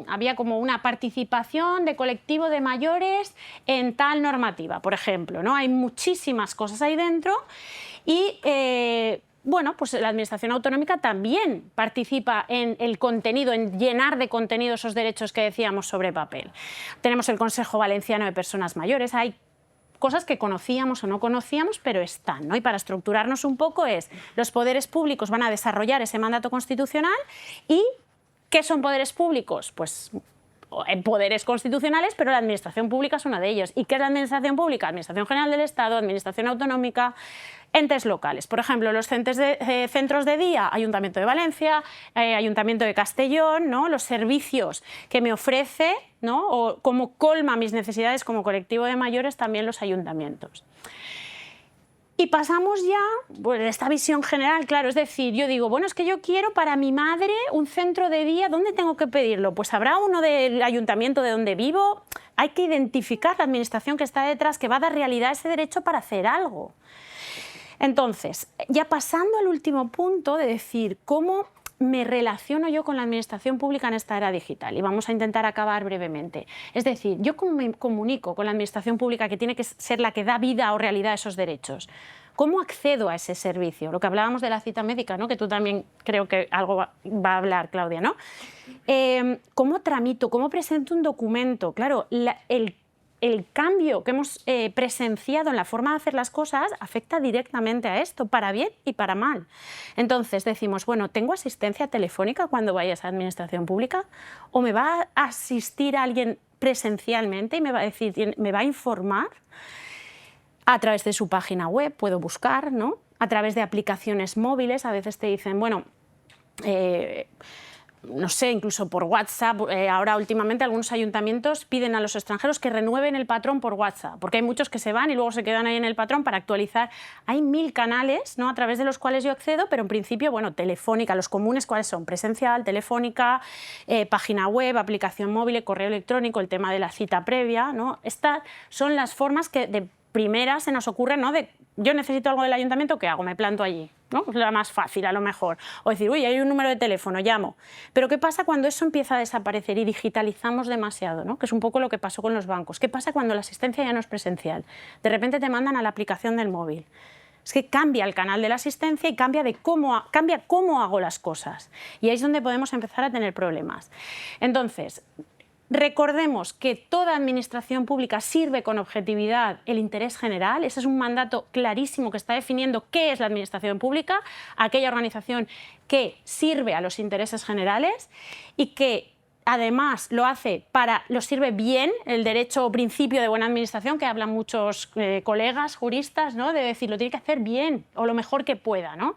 había como una participación de colectivo de mayores en tal normativa, por ejemplo, ¿no? Hay muchísimas cosas ahí dentro y bueno, pues la Administración Autonómica también participa en el contenido, en llenar de contenido esos derechos que decíamos sobre papel. Tenemos el Consejo Valenciano de Personas Mayores, hay cosas que conocíamos o no conocíamos, pero están, ¿no? Y para estructurarnos un poco los poderes públicos van a desarrollar ese mandato constitucional. ¿Y qué son poderes públicos? Pues poderes constitucionales, pero la administración pública es uno de ellos. ¿Y qué es la administración pública? Administración General del Estado, Administración Autonómica, entes locales. Por ejemplo, los centros de día, Ayuntamiento de Valencia, Ayuntamiento de Castellón, ¿no? Los servicios que me ofrece, ¿no? O cómo colma mis necesidades como colectivo de mayores, también los ayuntamientos. Y pasamos ya, pues, esta visión general, claro, es decir, yo digo, bueno, es que yo quiero para mi madre un centro de día, ¿dónde tengo que pedirlo? Pues habrá uno del ayuntamiento de donde vivo. Hay que identificar la administración que está detrás, que va a dar realidad a ese derecho para hacer algo. Entonces, ya pasando al último punto de decir cómo me relaciono yo con la administración pública en esta era digital, y vamos a intentar acabar brevemente. Es decir, yo cómo me comunico con la administración pública, que tiene que ser la que da vida o realidad a esos derechos. ¿Cómo accedo a ese servicio? Lo que hablábamos de la cita médica, ¿no? Que tú también creo que algo va a hablar, Claudia, ¿no? ¿Cómo tramito? ¿Cómo presento un documento? Claro, el cambio que hemos presenciado en la forma de hacer las cosas afecta directamente a esto, para bien y para mal. Entonces decimos, bueno, ¿tengo asistencia telefónica cuando vaya a esa administración pública? ¿O me va a asistir alguien presencialmente y me va a decir, me va a informar? A través de su página web puedo buscar, ¿no? A través de aplicaciones móviles, a veces te dicen, bueno, no sé, incluso por WhatsApp. Ahora últimamente algunos ayuntamientos piden a los extranjeros que renueven el patrón por WhatsApp, porque hay muchos que se van y luego se quedan ahí en el patrón para actualizar. Hay 1000 canales, ¿no? A través de los cuales yo accedo, pero en principio, bueno, telefónica, los comunes, ¿cuáles son? Presencial, telefónica, página web, aplicación móvil, correo electrónico, el tema de la cita previa, ¿no? Estas son las formas que de primera se nos ocurren, ¿no? De yo necesito algo del ayuntamiento, ¿qué hago? Me planto allí, ¿no? Es la más fácil, a lo mejor. O decir, uy, hay un número de teléfono, llamo. Pero ¿qué pasa cuando eso empieza a desaparecer y digitalizamos demasiado, ¿no? Que es un poco lo que pasó con los bancos. ¿Qué pasa cuando la asistencia ya no es presencial? De repente te mandan a la aplicación del móvil. Es que cambia el canal de la asistencia y cambia cómo hago las cosas. Y ahí es donde podemos empezar a tener problemas. Entonces, recordemos que toda administración pública sirve con objetividad el interés general. Ese es un mandato clarísimo que está definiendo qué es la administración pública, aquella organización que sirve a los intereses generales y que además lo sirve bien, el derecho o principio de buena administración, que hablan muchos colegas juristas, ¿no? De decir, lo tiene que hacer bien o lo mejor que pueda, ¿no?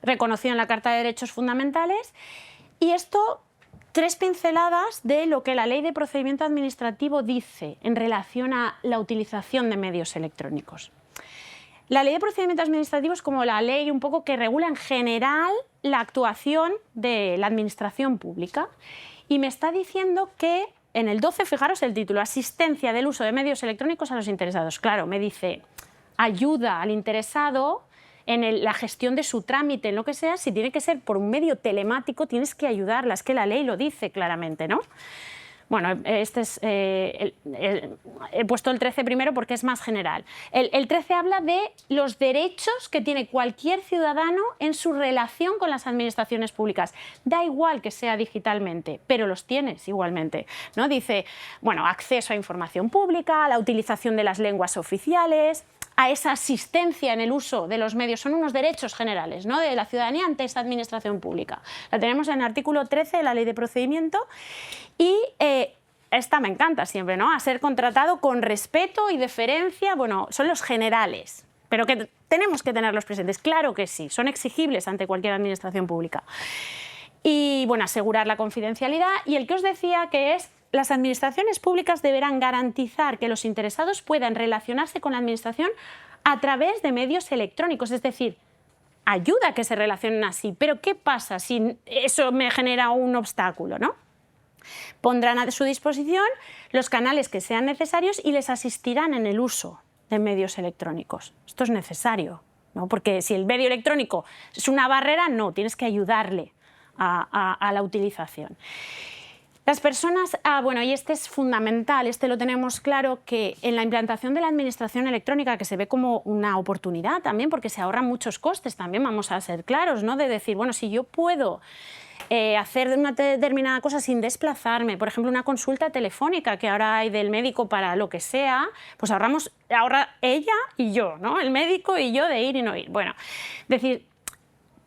Reconocido en la Carta de Derechos Fundamentales. Y esto, 3 pinceladas de lo que la Ley de Procedimiento Administrativo dice en relación a la utilización de medios electrónicos. La Ley de Procedimiento Administrativo es como la ley un poco que regula en general la actuación de la administración pública, y me está diciendo que en el 12, fijaros el título, asistencia del uso de medios electrónicos a los interesados. Claro, me dice, ayuda al interesado en la gestión de su trámite, en lo que sea. Si tiene que ser por un medio telemático, tienes que ayudarla, es que la ley lo dice claramente, ¿no? Bueno, este es, he puesto el 13 primero porque es más general. El 13 habla de los derechos que tiene cualquier ciudadano en su relación con las administraciones públicas. Da igual que sea digitalmente, pero los tienes igualmente, ¿no? Dice, bueno, acceso a información pública, a la utilización de las lenguas oficiales, a esa asistencia en el uso de los medios. Son unos derechos generales, ¿no? De la ciudadanía ante esta administración pública. La tenemos en el artículo 13 de la Ley de Procedimiento y esta me encanta siempre, ¿no? A ser contratado con respeto y deferencia. Bueno, son los generales, pero que tenemos que tenerlos presentes. Claro que sí, son exigibles ante cualquier administración pública. Y, bueno, asegurar la confidencialidad. Y el que os decía que es: las administraciones públicas deberán garantizar que los interesados puedan relacionarse con la administración a través de medios electrónicos, es decir, ayuda a que se relacionen así. Pero ¿qué pasa si eso me genera un obstáculo, ¿no? Pondrán a su disposición los canales que sean necesarios y les asistirán en el uso de medios electrónicos. Esto es necesario, ¿no? Porque si el medio electrónico es una barrera, no, tienes que ayudarle a la utilización. Las personas, bueno, y este es fundamental, este lo tenemos claro, que en la implantación de la administración electrónica, que se ve como una oportunidad también, porque se ahorran muchos costes también, vamos a ser claros, ¿no? De decir, bueno, si yo puedo hacer una determinada cosa sin desplazarme, por ejemplo, una consulta telefónica que ahora hay del médico para lo que sea, pues ahorra ella y yo, ¿no? El médico y yo de ir y no ir. Bueno, decir,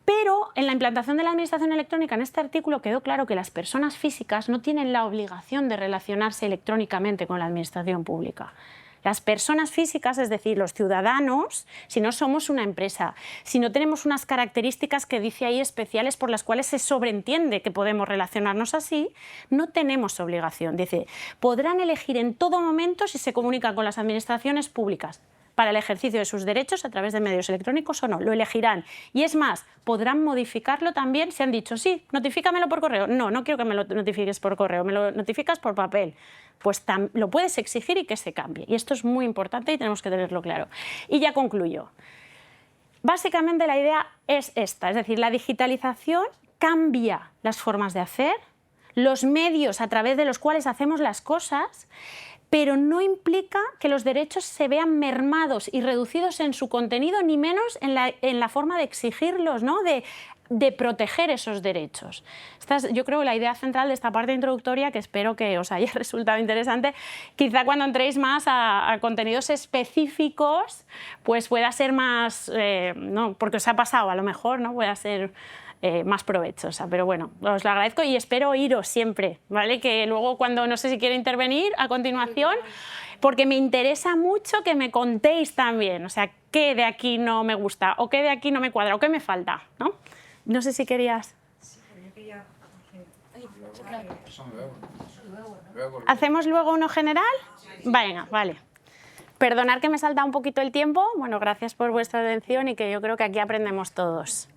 pero en la implantación de la administración electrónica, en este artículo quedó claro que las personas físicas no tienen la obligación de relacionarse electrónicamente con la administración pública. Las personas físicas, es decir, los ciudadanos, si no somos una empresa, si no tenemos unas características que dice ahí especiales por las cuales se sobreentiende que podemos relacionarnos así, no tenemos obligación. Dice, podrán elegir en todo momento si se comunican con las administraciones públicas para el ejercicio de sus derechos a través de medios electrónicos o no, lo elegirán. Y es más, podrán modificarlo también si han dicho, sí, notifícamelo por correo. No, no quiero que me lo notifiques por correo, me lo notificas por papel. Pues lo puedes exigir y que se cambie. Y esto es muy importante y tenemos que tenerlo claro. Y ya concluyo. Básicamente la idea es esta, es decir, la digitalización cambia las formas de hacer, los medios a través de los cuales hacemos las cosas, pero no implica que los derechos se vean mermados y reducidos en su contenido, ni menos en la forma de exigirlos, ¿no? de proteger esos derechos. Esta es, yo creo, la idea central de esta parte introductoria, que espero que os haya resultado interesante. Quizá cuando entréis más a contenidos específicos, pues pueda ser más, no, porque os ha pasado a lo mejor, ¿no? Pueda ser más provechosa, pero bueno, os lo agradezco y espero oíros siempre, ¿vale? Que luego cuando, no sé si quiere intervenir a continuación, porque me interesa mucho que me contéis también, o sea, qué de aquí no me gusta, o qué de aquí no me cuadra, o qué me falta, ¿no? No sé si querías... ¿Hacemos luego uno general? Venga, vale. Perdonad que me salta un poquito el tiempo, bueno, gracias por vuestra atención y que yo creo que aquí aprendemos todos.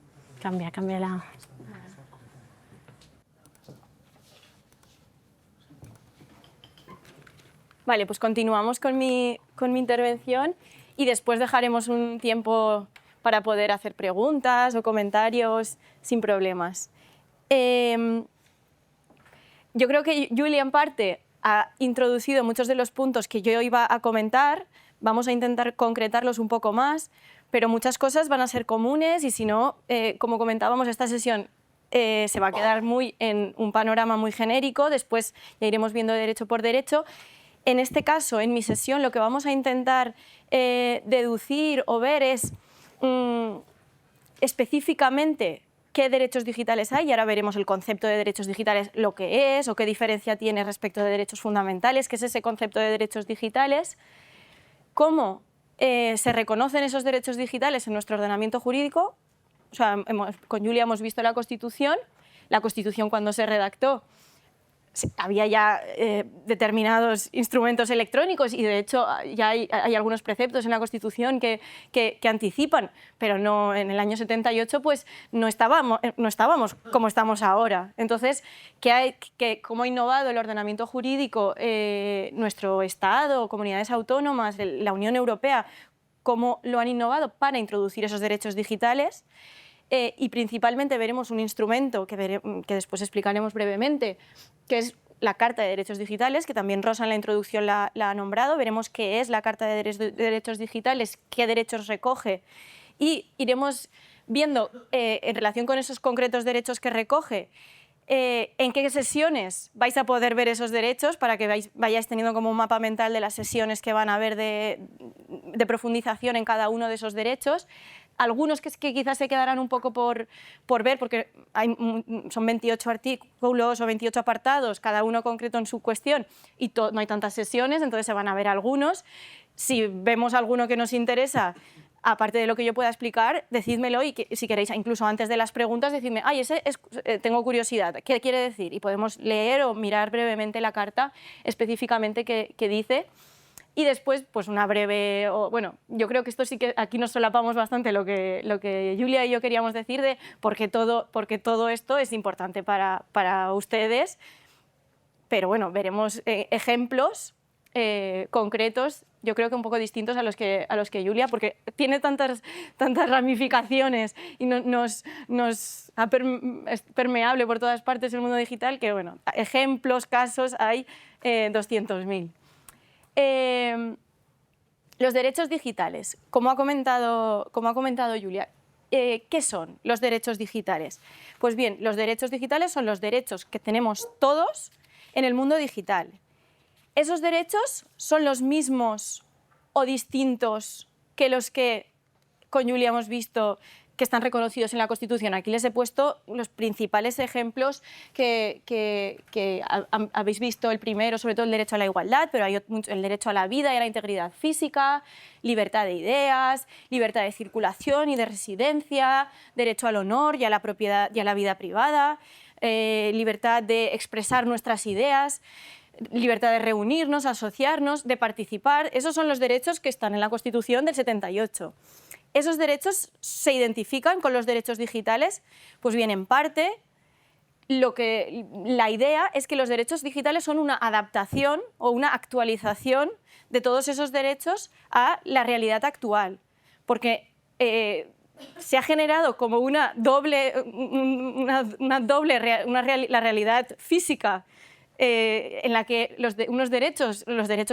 Cambia la... Vale, pues continuamos con mi intervención y después dejaremos un tiempo para poder hacer preguntas o comentarios sin problemas. Yo creo que Julia en parte ha introducido muchos de los puntos que yo iba a comentar. Vamos a intentar concretarlos un poco más, pero muchas cosas van a ser comunes y si no, como comentábamos, esta sesión se va a quedar muy en un panorama muy genérico, después ya iremos viendo derecho por derecho. En este caso, en mi sesión, lo que vamos a intentar deducir o ver es específicamente qué derechos digitales hay, y ahora veremos el concepto de derechos digitales, lo que es o qué diferencia tiene respecto de derechos fundamentales, qué es ese concepto de derechos digitales, cómo se reconocen esos derechos digitales en nuestro ordenamiento jurídico. O sea, con Julia hemos visto la Constitución cuando se redactó había ya determinados instrumentos electrónicos y de hecho ya hay algunos preceptos en la Constitución que anticipan, pero no, en el año 78 pues no estábamos como estamos ahora. Entonces, ¿cómo ha innovado el ordenamiento jurídico nuestro Estado, comunidades autónomas, la Unión Europea, cómo lo han innovado para introducir esos derechos digitales? Y principalmente veremos un instrumento que después explicaremos brevemente, que es la Carta de Derechos Digitales, que también Rosa en la introducción la ha nombrado. Veremos qué es la Carta de Derechos Digitales, qué derechos recoge y iremos viendo en relación con esos concretos derechos que recoge, en qué sesiones vais a poder ver esos derechos para que vayáis teniendo como un mapa mental de las sesiones que van a haber de profundización en cada uno de esos derechos. Algunos que quizás se quedarán un poco por ver, porque son 28 artículos o 28 apartados, cada uno concreto en su cuestión, y no hay tantas sesiones, entonces se van a ver algunos. Si vemos alguno que nos interesa, aparte de lo que yo pueda explicar, decídmelo y si queréis, incluso antes de las preguntas, decidme, tengo curiosidad, ¿qué quiere decir? Y podemos leer o mirar brevemente la carta específicamente que dice. Y después, pues una breve, bueno, yo creo que esto sí que aquí nos solapamos bastante lo que Julia y yo queríamos decir de por qué todo esto es importante para ustedes, pero bueno, veremos ejemplos concretos, yo creo que un poco distintos a los que Julia, porque tiene tantas ramificaciones y es permeable por todas partes el mundo digital que, bueno, ejemplos, casos hay 200.000. Los derechos digitales, como ha comentado Julia, ¿qué son los derechos digitales? Pues bien, los derechos digitales son los derechos que tenemos todos en el mundo digital. ¿Esos derechos son los mismos o distintos que los que con Julia hemos visto que están reconocidos en la Constitución? Aquí les he puesto los principales ejemplos que habéis visto. El primero, sobre todo el derecho a la igualdad, pero hay el derecho a la vida y a la integridad física, libertad de ideas, libertad de circulación y de residencia, derecho al honor y a la propiedad y a la vida privada, libertad de expresar nuestras ideas, libertad de reunirnos, asociarnos, de participar. Esos son los derechos que están en la Constitución del 78. ¿Esos derechos se identifican con los derechos digitales? Pues bien, en parte, la idea es que los derechos digitales son una adaptación o una actualización de todos esos derechos a la realidad actual, porque se ha generado como la realidad física en la que los derechos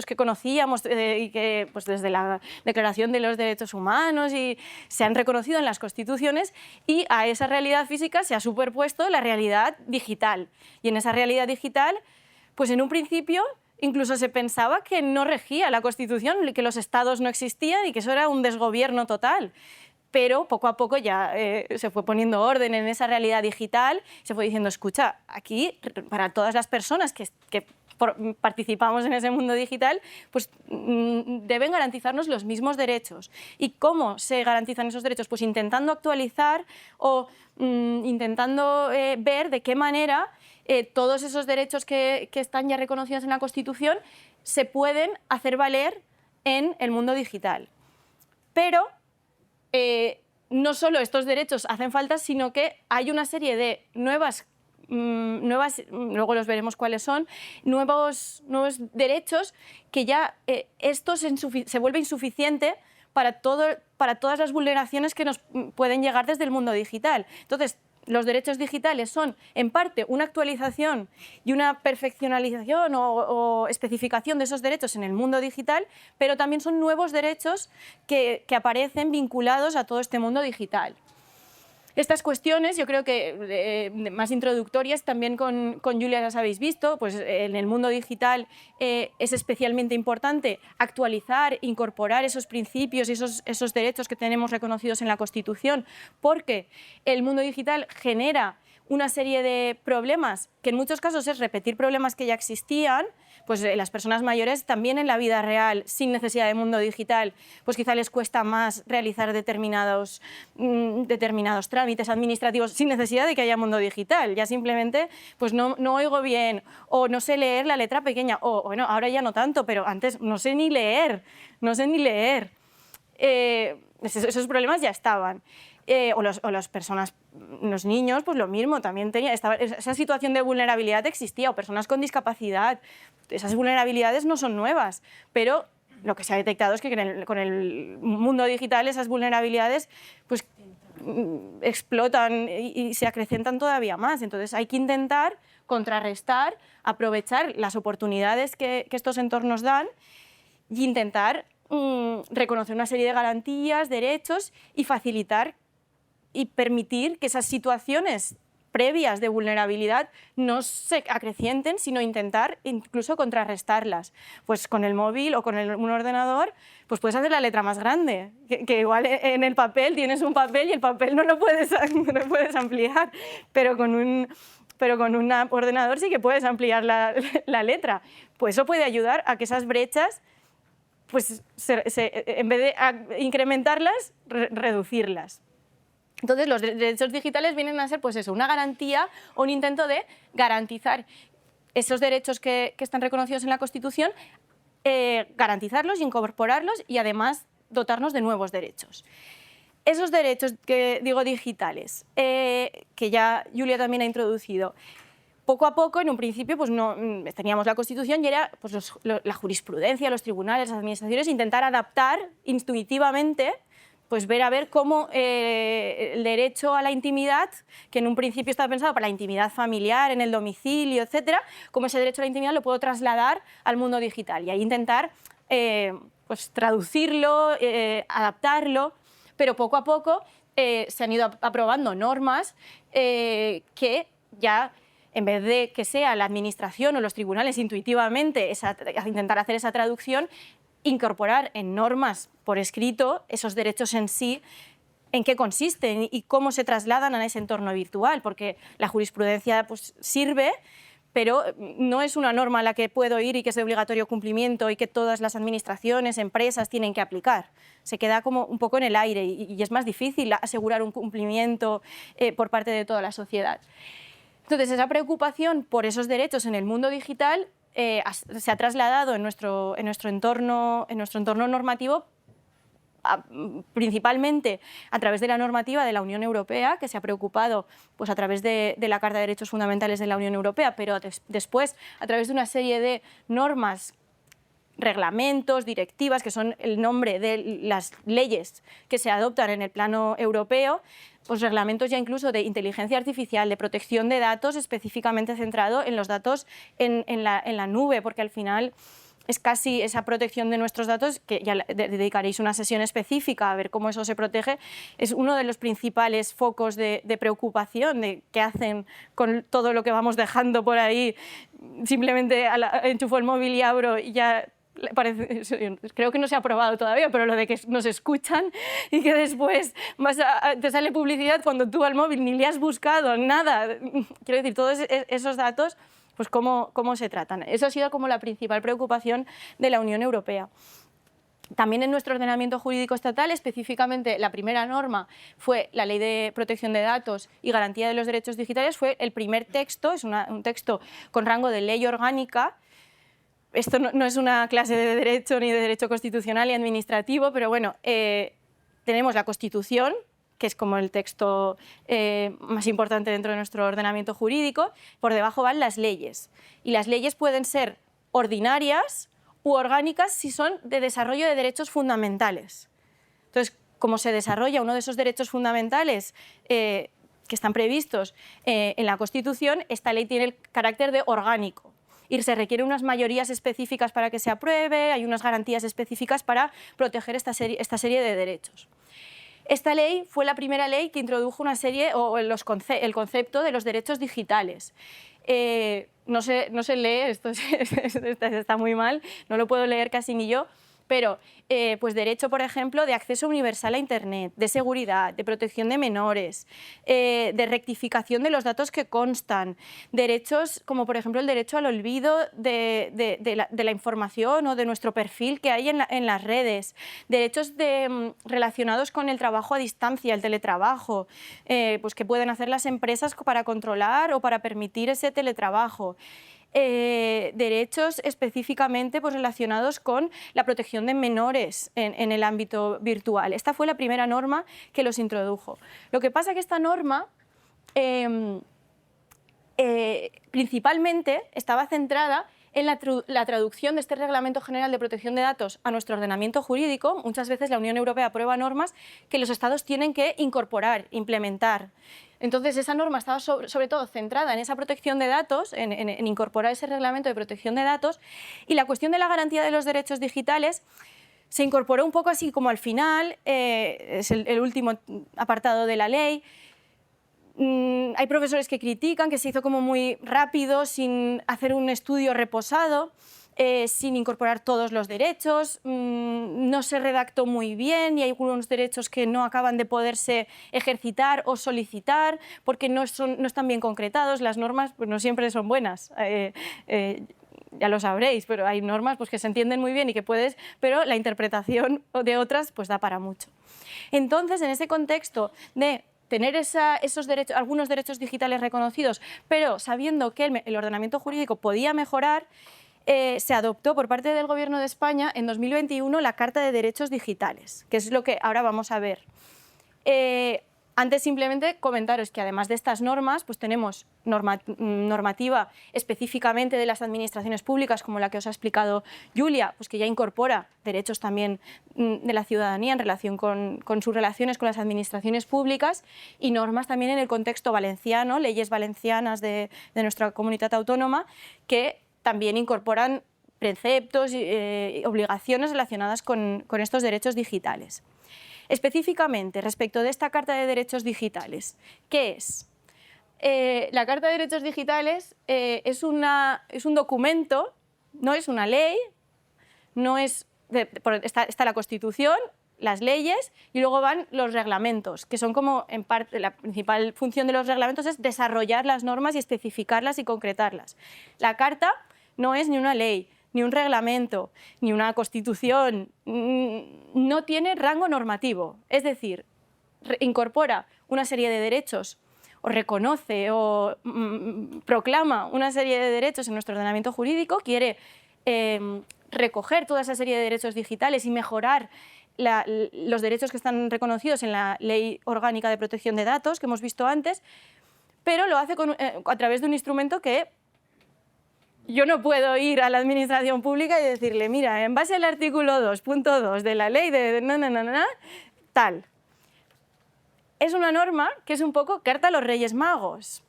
que conocíamos y que pues desde la Declaración de los Derechos Humanos y se han reconocido en las constituciones, y a esa realidad física se ha superpuesto la realidad digital. Y en esa realidad digital, pues en un principio incluso se pensaba que no regía la Constitución, que los estados no existían y que eso era un desgobierno total. Pero poco a poco ya se fue poniendo orden en esa realidad digital, se fue diciendo, escucha, aquí para todas las personas que participamos en ese mundo digital, pues deben garantizarnos los mismos derechos. ¿Y cómo se garantizan esos derechos? Pues intentando actualizar o intentando ver de qué manera todos esos derechos que están ya reconocidos en la Constitución se pueden hacer valer en el mundo digital. Pero no solo estos derechos hacen falta, sino que hay una serie de nuevas, luego los veremos cuáles son, nuevos derechos que ya se vuelve insuficiente para todas las vulneraciones que nos pueden llegar desde el mundo digital. Entonces, los derechos digitales son, en parte, una actualización y una perfeccionalización o especificación de esos derechos en el mundo digital, pero también son nuevos derechos que aparecen vinculados a todo este mundo digital. Estas cuestiones, yo creo que más introductorias, también con Julia las habéis visto, pues en el mundo digital es especialmente importante actualizar, incorporar esos principios y esos derechos que tenemos reconocidos en la Constitución, porque el mundo digital genera una serie de problemas, que en muchos casos es repetir problemas que ya existían, pues las personas mayores también en la vida real, sin necesidad de mundo digital, pues quizá les cuesta más realizar determinados trámites administrativos sin necesidad de que haya mundo digital. Ya simplemente pues no oigo bien, o no sé leer la letra pequeña, o bueno, ahora ya no tanto, pero antes no sé ni leer. Esos problemas ya estaban. O las personas, los niños, pues lo mismo, también esa situación de vulnerabilidad existía, o personas con discapacidad. Esas vulnerabilidades no son nuevas, pero lo que se ha detectado es que con el mundo digital esas vulnerabilidades pues, explotan y se acrecentan todavía más. Entonces hay que intentar contrarrestar, aprovechar las oportunidades que estos entornos dan e intentar reconocer una serie de garantías, derechos y facilitar y permitir que esas situaciones previas de vulnerabilidad no se acrecienten, sino intentar incluso contrarrestarlas. Pues con el móvil o con un ordenador pues puedes hacer la letra más grande, que igual en el papel tienes un papel y el papel no lo puedes ampliar, pero con un ordenador sí que puedes ampliar la letra. Pues eso puede ayudar a que esas brechas, pues en vez de incrementarlas, reducirlas. Entonces, los derechos digitales vienen a ser pues eso, una garantía o un intento de garantizar esos derechos que están reconocidos en la Constitución garantizarlos, incorporarlos y además dotarnos de nuevos derechos. Esos derechos que digo digitales, que ya Julia también ha introducido, poco a poco, en un principio, pues no teníamos la Constitución y era pues, la jurisprudencia, los tribunales, las administraciones, intentar adaptar intuitivamente, pues ver a ver cómo el derecho a la intimidad, que en un principio estaba pensado para la intimidad familiar, en el domicilio, etcétera, cómo ese derecho a la intimidad lo puedo trasladar al mundo digital y ahí intentar pues, traducirlo, adaptarlo, pero poco a poco se han ido aprobando normas que ya, en vez de que sea la administración o los tribunales intuitivamente intentar hacer esa traducción, incorporar en normas por escrito esos derechos en sí, en qué consisten y cómo se trasladan a ese entorno virtual, porque la jurisprudencia pues, sirve, pero no es una norma a la que puedo ir y que es de obligatorio cumplimiento y que todas las administraciones, empresas tienen que aplicar. Se queda como un poco en el aire y es más difícil asegurar un cumplimiento por parte de toda la sociedad. Entonces, esa preocupación por esos derechos en el mundo digital se ha trasladado en nuestro entorno normativo principalmente a través de la normativa de la Unión Europea, que se ha preocupado pues, a través de la Carta de Derechos Fundamentales de la Unión Europea, pero después a través de una serie de normas, reglamentos, directivas, que son el nombre de las leyes que se adoptan en el plano europeo, pues reglamentos ya incluso de inteligencia artificial, de protección de datos, específicamente centrado en los datos en la nube, porque al final es casi esa protección de nuestros datos, que ya dedicaréis una sesión específica a ver cómo eso se protege, es uno de los principales focos de preocupación de qué hacen con todo lo que vamos dejando por ahí. Simplemente enchufo el móvil y abro y ya... creo que no se ha aprobado todavía, pero lo de que nos escuchan y que después te sale publicidad cuando tú al móvil ni le has buscado nada. Quiero decir, todos esos datos, pues cómo se tratan. Eso ha sido como la principal preocupación de la Unión Europea. También en nuestro ordenamiento jurídico estatal, específicamente la primera norma fue la Ley de Protección de Datos y Garantía de los Derechos Digitales, fue el primer texto, es un texto con rango de ley orgánica. Esto no es una clase de derecho ni de derecho constitucional y administrativo, pero bueno, tenemos la Constitución, que es como el texto más importante dentro de nuestro ordenamiento jurídico, por debajo van las leyes. Y las leyes pueden ser ordinarias u orgánicas si son de desarrollo de derechos fundamentales. Entonces, como se desarrolla uno de esos derechos fundamentales que están previstos en la Constitución, esta ley tiene el carácter de orgánico. Y se requieren unas mayorías específicas para que se apruebe, hay unas garantías específicas para proteger esta serie de derechos. Esta ley fue la primera ley que introdujo una serie, el concepto de los derechos digitales. No se lee, esto está muy mal, no lo puedo leer casi ni yo, pero pues derecho, por ejemplo, de acceso universal a Internet, de seguridad, de protección de menores, de rectificación de los datos que constan, derechos como, por ejemplo, el derecho al olvido de la información o de nuestro perfil que hay en las redes, derechos relacionados con el trabajo a distancia, el teletrabajo, pues que pueden hacer las empresas para controlar o para permitir ese teletrabajo. Derechos específicamente pues, relacionados con la protección de menores en el ámbito virtual. Esta fue la primera norma que los introdujo. Lo que pasa es que esta norma principalmente estaba centrada en la traducción de este Reglamento General de Protección de Datos a nuestro ordenamiento jurídico. Muchas veces la Unión Europea aprueba normas que los Estados tienen que incorporar, implementar. Entonces, esa norma estaba sobre todo centrada en esa protección de datos, en incorporar ese reglamento de protección de datos, y la cuestión de la garantía de los derechos digitales se incorporó un poco así como al final, es el último apartado de la ley. Hay profesores que critican que se hizo como muy rápido, sin hacer un estudio reposado, sin incorporar todos los derechos, no se redactó muy bien y hay algunos derechos que no acaban de poderse ejercitar o solicitar porque no están bien concretados. Las normas pues, no siempre son buenas, ya lo sabréis, pero hay normas pues, que se entienden muy bien y que puedes, pero la interpretación de otras pues, da para mucho. Entonces, en ese contexto de tener esos derechos, algunos derechos digitales reconocidos, pero sabiendo que el ordenamiento jurídico podía mejorar, se adoptó por parte del Gobierno de España en 2021 la Carta de Derechos Digitales, que es lo que ahora vamos a ver. Antes simplemente comentaros que además de estas normas, pues tenemos normativa específicamente de las administraciones públicas, como la que os ha explicado Julia, pues que ya incorpora derechos también de la ciudadanía en relación con sus relaciones con las administraciones públicas, y normas también en el contexto valenciano, leyes valencianas de nuestra comunidad autónoma, que también incorporan preceptos y obligaciones relacionadas con estos derechos digitales. Específicamente, respecto de esta Carta de Derechos Digitales, ¿qué es? La Carta de Derechos Digitales es un documento, no es una ley, no es está la Constitución, las leyes, y luego van los reglamentos, que son como, en parte, la principal función de los reglamentos es desarrollar las normas y especificarlas y concretarlas. La Carta no es ni una ley, ni un reglamento, ni una constitución, no tiene rango normativo. Es decir, incorpora una serie de derechos, o reconoce o proclama una serie de derechos en nuestro ordenamiento jurídico, quiere recoger toda esa serie de derechos digitales y mejorar los derechos que están reconocidos en la Ley Orgánica de Protección de Datos, que hemos visto antes, pero lo hace a través de un instrumento que yo no puedo ir a la administración pública y decirle, mira, en base al artículo 2.2 de la ley de tal. Es una norma que es un poco carta a los Reyes Magos.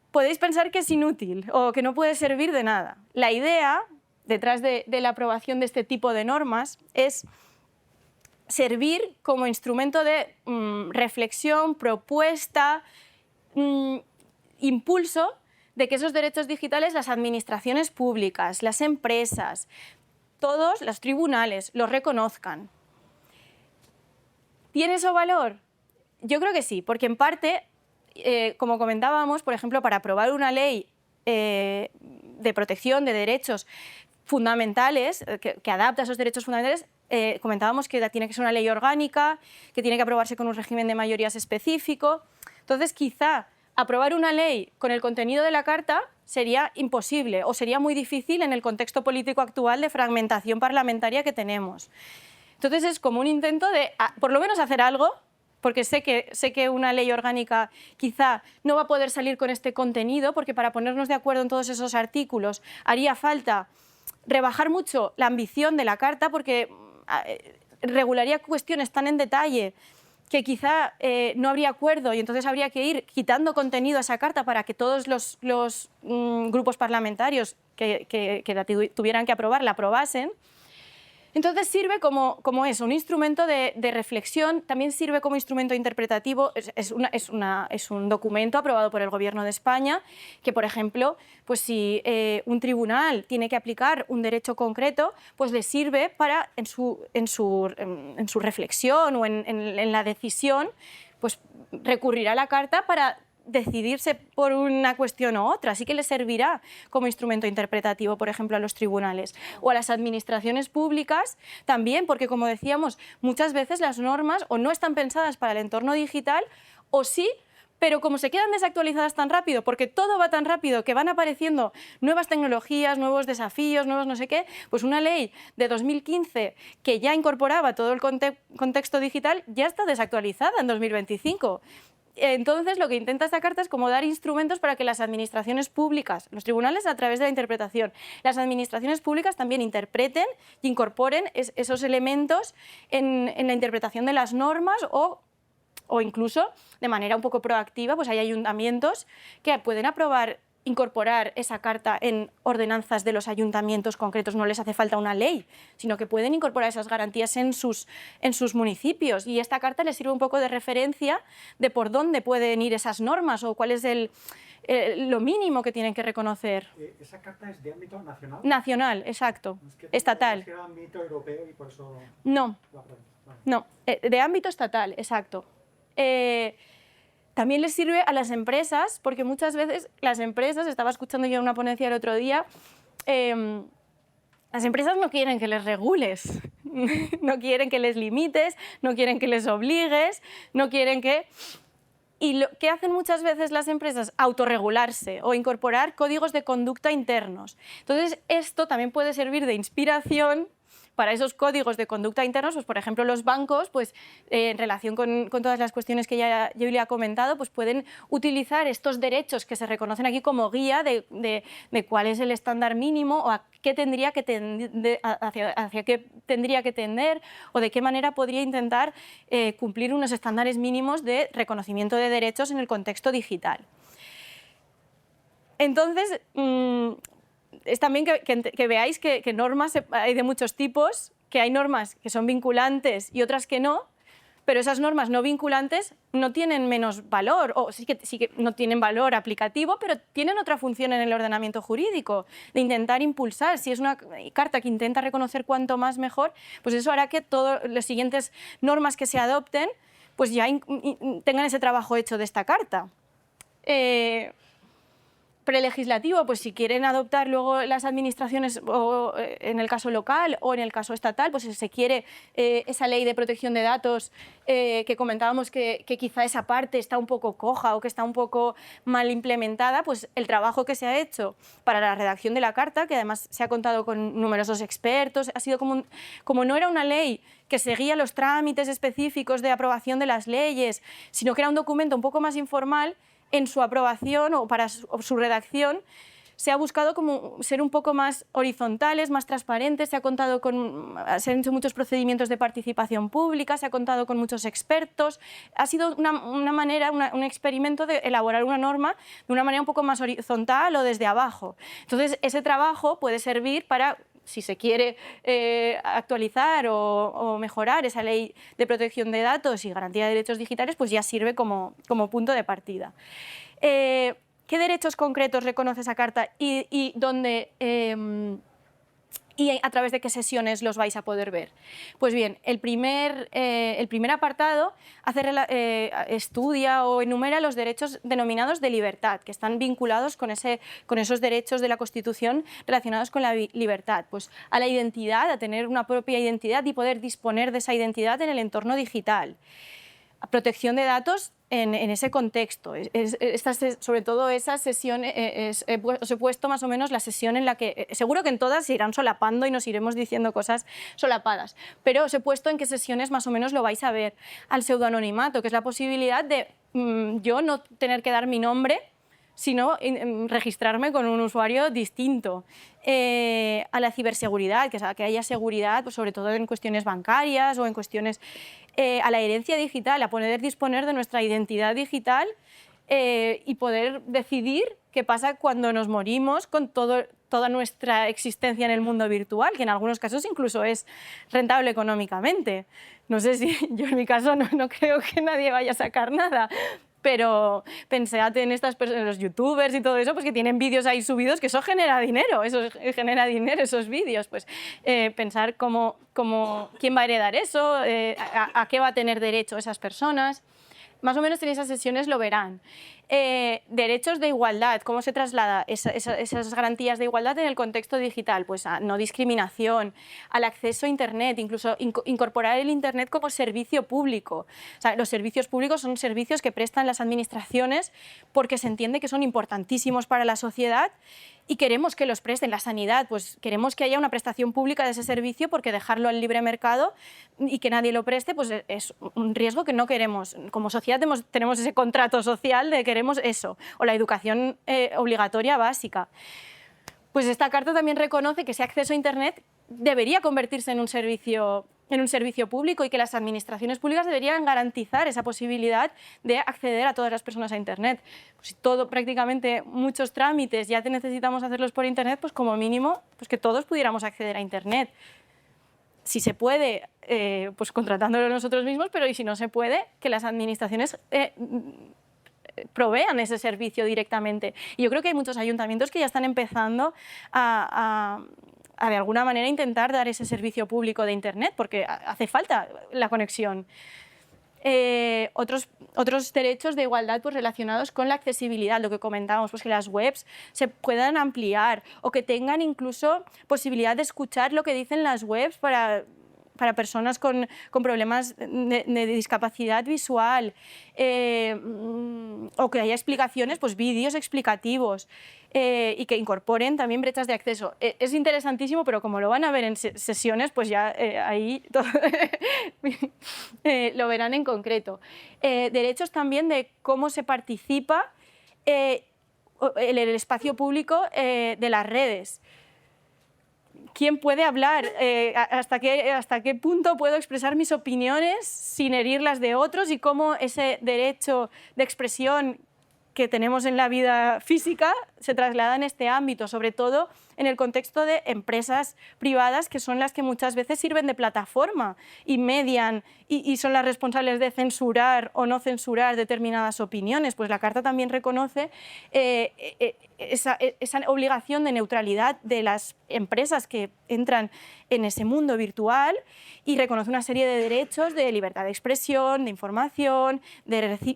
Podéis pensar que es inútil o que no puede servir de nada. La idea detrás de la aprobación de este tipo de normas es servir como instrumento de reflexión, propuesta, impulso de que esos derechos digitales las administraciones públicas, las empresas, todos los tribunales los reconozcan. ¿Tiene eso valor? Yo creo que sí, porque en parte, como comentábamos, por ejemplo, para aprobar una ley de protección de derechos fundamentales, que adapta esos derechos fundamentales, comentábamos que tiene que ser una ley orgánica, que tiene que aprobarse con un régimen de mayorías específico. Entonces, quizá aprobar una ley con el contenido de la Carta sería imposible o sería muy difícil en el contexto político actual de fragmentación parlamentaria que tenemos. Entonces es como un intento de, por lo menos, hacer algo, porque sé que una ley orgánica quizá no va a poder salir con este contenido, porque para ponernos de acuerdo en todos esos artículos haría falta rebajar mucho la ambición de la Carta, porque regularía cuestiones tan en detalle que quizá no habría acuerdo, y entonces habría que ir quitando contenido a esa Carta para que todos los grupos parlamentarios que la tuvieran que aprobar la aprobasen. Entonces sirve como eso, un instrumento de reflexión, también sirve como instrumento interpretativo, es un documento aprobado por el Gobierno de España que, por ejemplo, pues si un tribunal tiene que aplicar un derecho concreto, pues le sirve para, en su reflexión o en la decisión, pues recurrir a la Carta para decidirse por una cuestión u otra. Así que le servirá como instrumento interpretativo, por ejemplo, a los tribunales o a las administraciones públicas también, porque, como decíamos, muchas veces las normas o no están pensadas para el entorno digital o sí, pero como se quedan desactualizadas tan rápido, porque todo va tan rápido que van apareciendo nuevas tecnologías, nuevos desafíos, nuevos no sé qué, pues una ley de 2015 que ya incorporaba todo el contexto digital ya está desactualizada en 2025. Entonces, lo que intenta esta Carta es como dar instrumentos para que las administraciones públicas, los tribunales a través de la interpretación, las administraciones públicas también interpreten e incorporen esos elementos en la interpretación de las normas o incluso de manera un poco proactiva, pues hay ayuntamientos que pueden incorporar esa Carta en ordenanzas de los ayuntamientos concretos, no les hace falta una ley, sino que pueden incorporar esas garantías en sus municipios, y esta Carta les sirve un poco de referencia de por dónde pueden ir esas normas o cuál es lo mínimo que tienen que reconocer. ¿Esa Carta es de ámbito nacional? Nacional, exacto, estatal. ¿Es que era ámbito europeo y por eso...? No, no, de ámbito estatal, exacto. También les sirve a las empresas, porque muchas veces las empresas, estaba escuchando yo en una ponencia el otro día, las empresas no quieren que les regules, no quieren que les limites, no quieren que les obligues, no quieren que... Y ¿qué hacen muchas veces las empresas? Autorregularse o incorporar códigos de conducta internos. Entonces, esto también puede servir de inspiración para esos códigos de conducta internos. Pues, por ejemplo, los bancos, pues, en relación con todas las cuestiones que ya Julia ha comentado, pues, pueden utilizar estos derechos que se reconocen aquí como guía de cuál es el estándar mínimo o hacia qué tendría que tender o de qué manera podría intentar cumplir unos estándares mínimos de reconocimiento de derechos en el contexto digital. Entonces, es también que veáis que normas hay de muchos tipos, que hay normas que son vinculantes y otras que no, pero esas normas no vinculantes no tienen menos valor, o sí que no tienen valor aplicativo, pero tienen otra función en el ordenamiento jurídico, de intentar impulsar. Si es una carta que intenta reconocer cuanto más mejor, pues eso hará que todas las siguientes normas que se adopten pues ya tengan ese trabajo hecho de esta carta. Prelegislativo, pues si quieren adoptar luego las administraciones, o en el caso local o en el caso estatal, pues si se quiere esa ley de protección de datos que comentábamos que quizá esa parte está un poco coja o que está un poco mal implementada, pues el trabajo que se ha hecho para la redacción de la carta, que además se ha contado con numerosos expertos, ha sido como no era una ley que seguía los trámites específicos de aprobación de las leyes, sino que era un documento un poco más informal. En su aprobación o para su redacción se ha buscado como ser un poco más horizontales, más transparentes, se han hecho muchos procedimientos de participación pública, se ha contado con muchos expertos, ha sido una manera, un experimento de elaborar una norma de una manera un poco más horizontal o desde abajo. Entonces, ese trabajo puede servir para, si se quiere actualizar o mejorar esa ley de protección de datos y garantía de derechos digitales, pues ya sirve como punto de partida. ¿Qué derechos concretos reconoce esa carta y dónde y a través de qué sesiones los vais a poder ver? Pues bien, el primer apartado estudia o enumera los derechos denominados de libertad, que están vinculados con esos derechos de la Constitución relacionados con la libertad, pues a la identidad, a tener una propia identidad y poder disponer de esa identidad en el entorno digital. A protección de datos en ese contexto. Sobre todo esa sesión, os he puesto más o menos la sesión en la que, seguro que en todas se irán solapando y nos iremos diciendo cosas solapadas, pero os he puesto en qué sesiones más o menos lo vais a ver. Al pseudoanonimato, que es la posibilidad de yo no tener que dar mi nombre, sino registrarme con un usuario distinto. A la ciberseguridad, que haya seguridad, pues sobre todo en cuestiones bancarias o en cuestiones... a la herencia digital, a poder disponer de nuestra identidad digital y poder decidir qué pasa cuando nos morimos con toda nuestra existencia en el mundo virtual, que en algunos casos incluso es rentable económicamente. No sé si yo en mi caso no creo que nadie vaya a sacar nada, pero pensad en estas personas, los youtubers y todo eso, pues que tienen vídeos ahí subidos, que eso genera dinero, esos vídeos. Pues pensar quién va a heredar eso, a qué va a tener derecho esas personas. Más o menos en esas sesiones lo verán. Derechos de igualdad, ¿cómo se traslada esas garantías de igualdad en el contexto digital? Pues a no discriminación, al acceso a Internet, incluso incorporar el Internet como servicio público. O sea, los servicios públicos son servicios que prestan las administraciones porque se entiende que son importantísimos para la sociedad y queremos que los presten. La sanidad, pues queremos que haya una prestación pública de ese servicio porque dejarlo al libre mercado y que nadie lo preste pues es un riesgo que no queremos. Como sociedad tenemos ese contrato social de queremos eso, o la educación obligatoria básica. Pues esta carta también reconoce que ese acceso a Internet debería convertirse en un servicio público y que las administraciones públicas deberían garantizar esa posibilidad de acceder a todas las personas a Internet. Pues si prácticamente muchos trámites ya necesitamos hacerlos por Internet, pues como mínimo pues que todos pudiéramos acceder a Internet. Si se puede, pues contratándolo nosotros mismos, pero y si no se puede, que las administraciones provean ese servicio directamente. Y yo creo que hay muchos ayuntamientos que ya están empezando a de alguna manera intentar dar ese servicio público de Internet, porque hace falta la conexión. Otros derechos de igualdad pues, relacionados con la accesibilidad, lo que comentábamos, pues que las webs se puedan ampliar o que tengan incluso posibilidad de escuchar lo que dicen las webs para para personas con problemas de discapacidad visual, o que haya explicaciones, pues vídeos explicativos, y que incorporen también brechas de acceso. Es interesantísimo, pero como lo van a ver en sesiones, pues ya ahí todo lo verán en concreto. Derechos también de cómo se participa en el espacio público de las redes. ¿Quién puede hablar? ¿Hasta qué punto puedo expresar mis opiniones sin herir las de otros? Y cómo ese derecho de expresión que tenemos en la vida física se traslada en este ámbito, sobre todo en el contexto de empresas privadas, que son las que muchas veces sirven de plataforma y median y son las responsables de censurar o no censurar determinadas opiniones. Pues la Carta también reconoce esa obligación de neutralidad de las empresas que entran en ese mundo virtual y reconoce una serie de derechos de libertad de expresión, de información,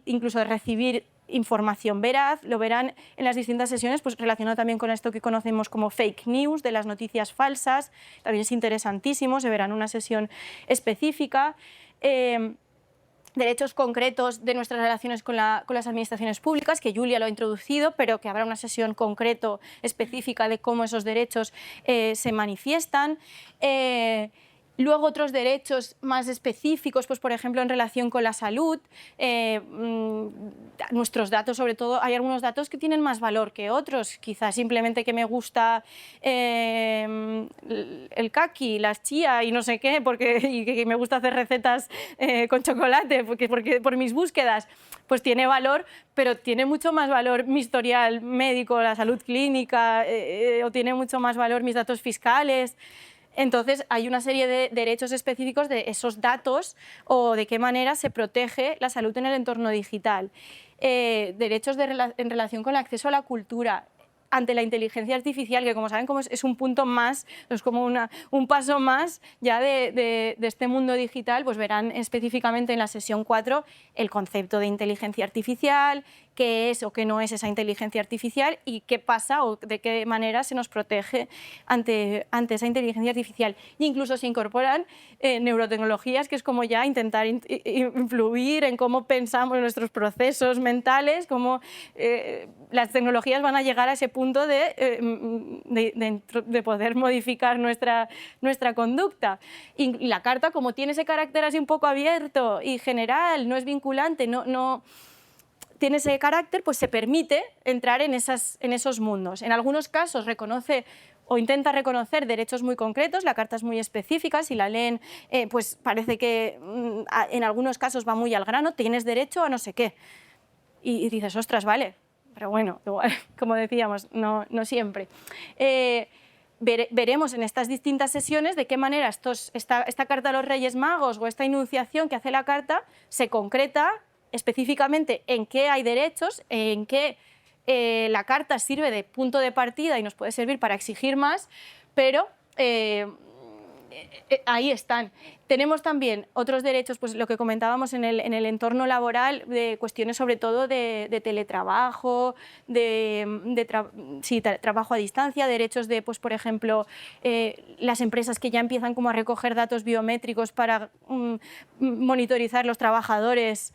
incluso de recibir información veraz. Lo verán en las distintas sesiones, pues relacionado también con esto que conocemos como fake news, de las noticias falsas. También es interesantísimo, se verá en una sesión específica. Derechos concretos de nuestras relaciones con las administraciones públicas, que Julia lo ha introducido, pero que habrá una sesión concreto específica de cómo esos derechos se manifiestan. Luego otros derechos más específicos, pues por ejemplo en relación con la salud, nuestros datos, sobre todo, hay algunos datos que tienen más valor que otros, quizás simplemente que me gusta el kaki, las chía y no sé qué, y que me gusta hacer recetas con chocolate, porque por mis búsquedas, pues tiene valor, pero tiene mucho más valor mi historial médico, la salud clínica, o tiene mucho más valor mis datos fiscales. Entonces, hay una serie de derechos específicos de esos datos o de qué manera se protege la salud en el entorno digital. Derechos en relación con el acceso a la cultura ante la inteligencia artificial, que como saben es un punto más, es como un paso más ya de este mundo digital, pues verán específicamente en la sesión 4 el concepto de inteligencia artificial, qué es o qué no es esa inteligencia artificial y qué pasa o de qué manera se nos protege ante esa inteligencia artificial. E incluso se incorporan neurotecnologías, que es como ya intentar influir en cómo pensamos nuestros procesos mentales, cómo las tecnologías van a llegar a ese punto de poder modificar nuestra conducta. Y la Carta, como tiene ese carácter así un poco abierto y general, no es vinculante, no tiene ese carácter, pues se permite entrar en esos mundos. En algunos casos reconoce o intenta reconocer derechos muy concretos, la Carta es muy específica, si la leen, pues parece que en algunos casos va muy al grano, tienes derecho a no sé qué. Y dices, ostras, vale, pero bueno, igual, como decíamos, no siempre. Veremos en estas distintas sesiones de qué manera esta Carta a los Reyes Magos o esta enunciación que hace la Carta se concreta específicamente en qué hay derechos, en qué la Carta sirve de punto de partida y nos puede servir para exigir más, pero ahí están. Tenemos también otros derechos, pues lo que comentábamos en el entorno laboral, de cuestiones sobre todo de teletrabajo, trabajo a distancia, derechos de, pues por ejemplo, las empresas que ya empiezan como a recoger datos biométricos para monitorizar los trabajadores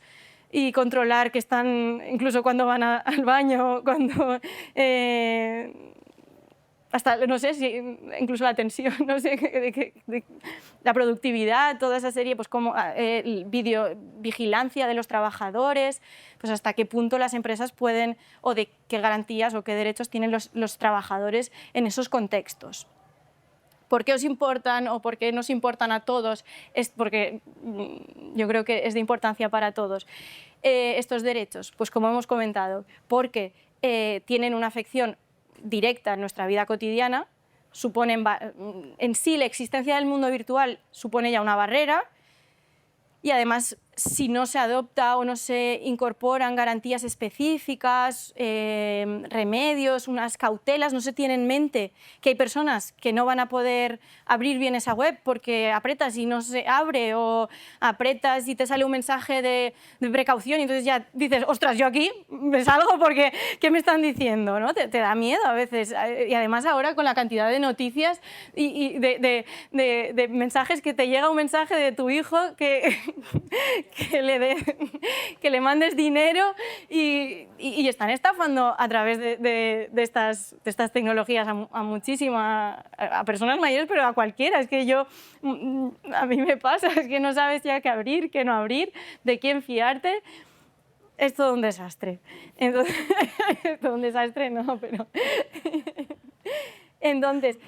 y controlar que están, incluso cuando van al baño, cuando hasta, no sé, incluso la tensión, no sé, la productividad, toda esa serie, pues como vigilancia de los trabajadores, pues hasta qué punto las empresas pueden, o de qué garantías o qué derechos tienen los trabajadores en esos contextos. ¿Por qué os importan o por qué nos importan a todos? Es porque yo creo que es de importancia para todos estos derechos. Pues como hemos comentado, porque tienen una afección directa en nuestra vida cotidiana, suponen en sí la existencia del mundo virtual supone ya una barrera y además si no se adopta o no se incorporan garantías específicas, remedios, unas cautelas, no se tiene en mente que hay personas que no van a poder abrir bien esa web porque apretas y no se abre, o apretas y te sale un mensaje de precaución y entonces ya dices, ostras, yo aquí me salgo porque ¿qué me están diciendo? ¿No? Te da miedo a veces. Y además ahora con la cantidad de noticias y de mensajes, que te llega un mensaje de tu hijo que le mandes dinero y están estafando a través de estas tecnologías a muchísimas, a personas mayores, pero a cualquiera. Es que a mí me pasa, es que no sabes ya qué abrir, qué no abrir, de quién fiarte. Es todo un desastre. Entonces, es todo un desastre, no, pero... Entonces,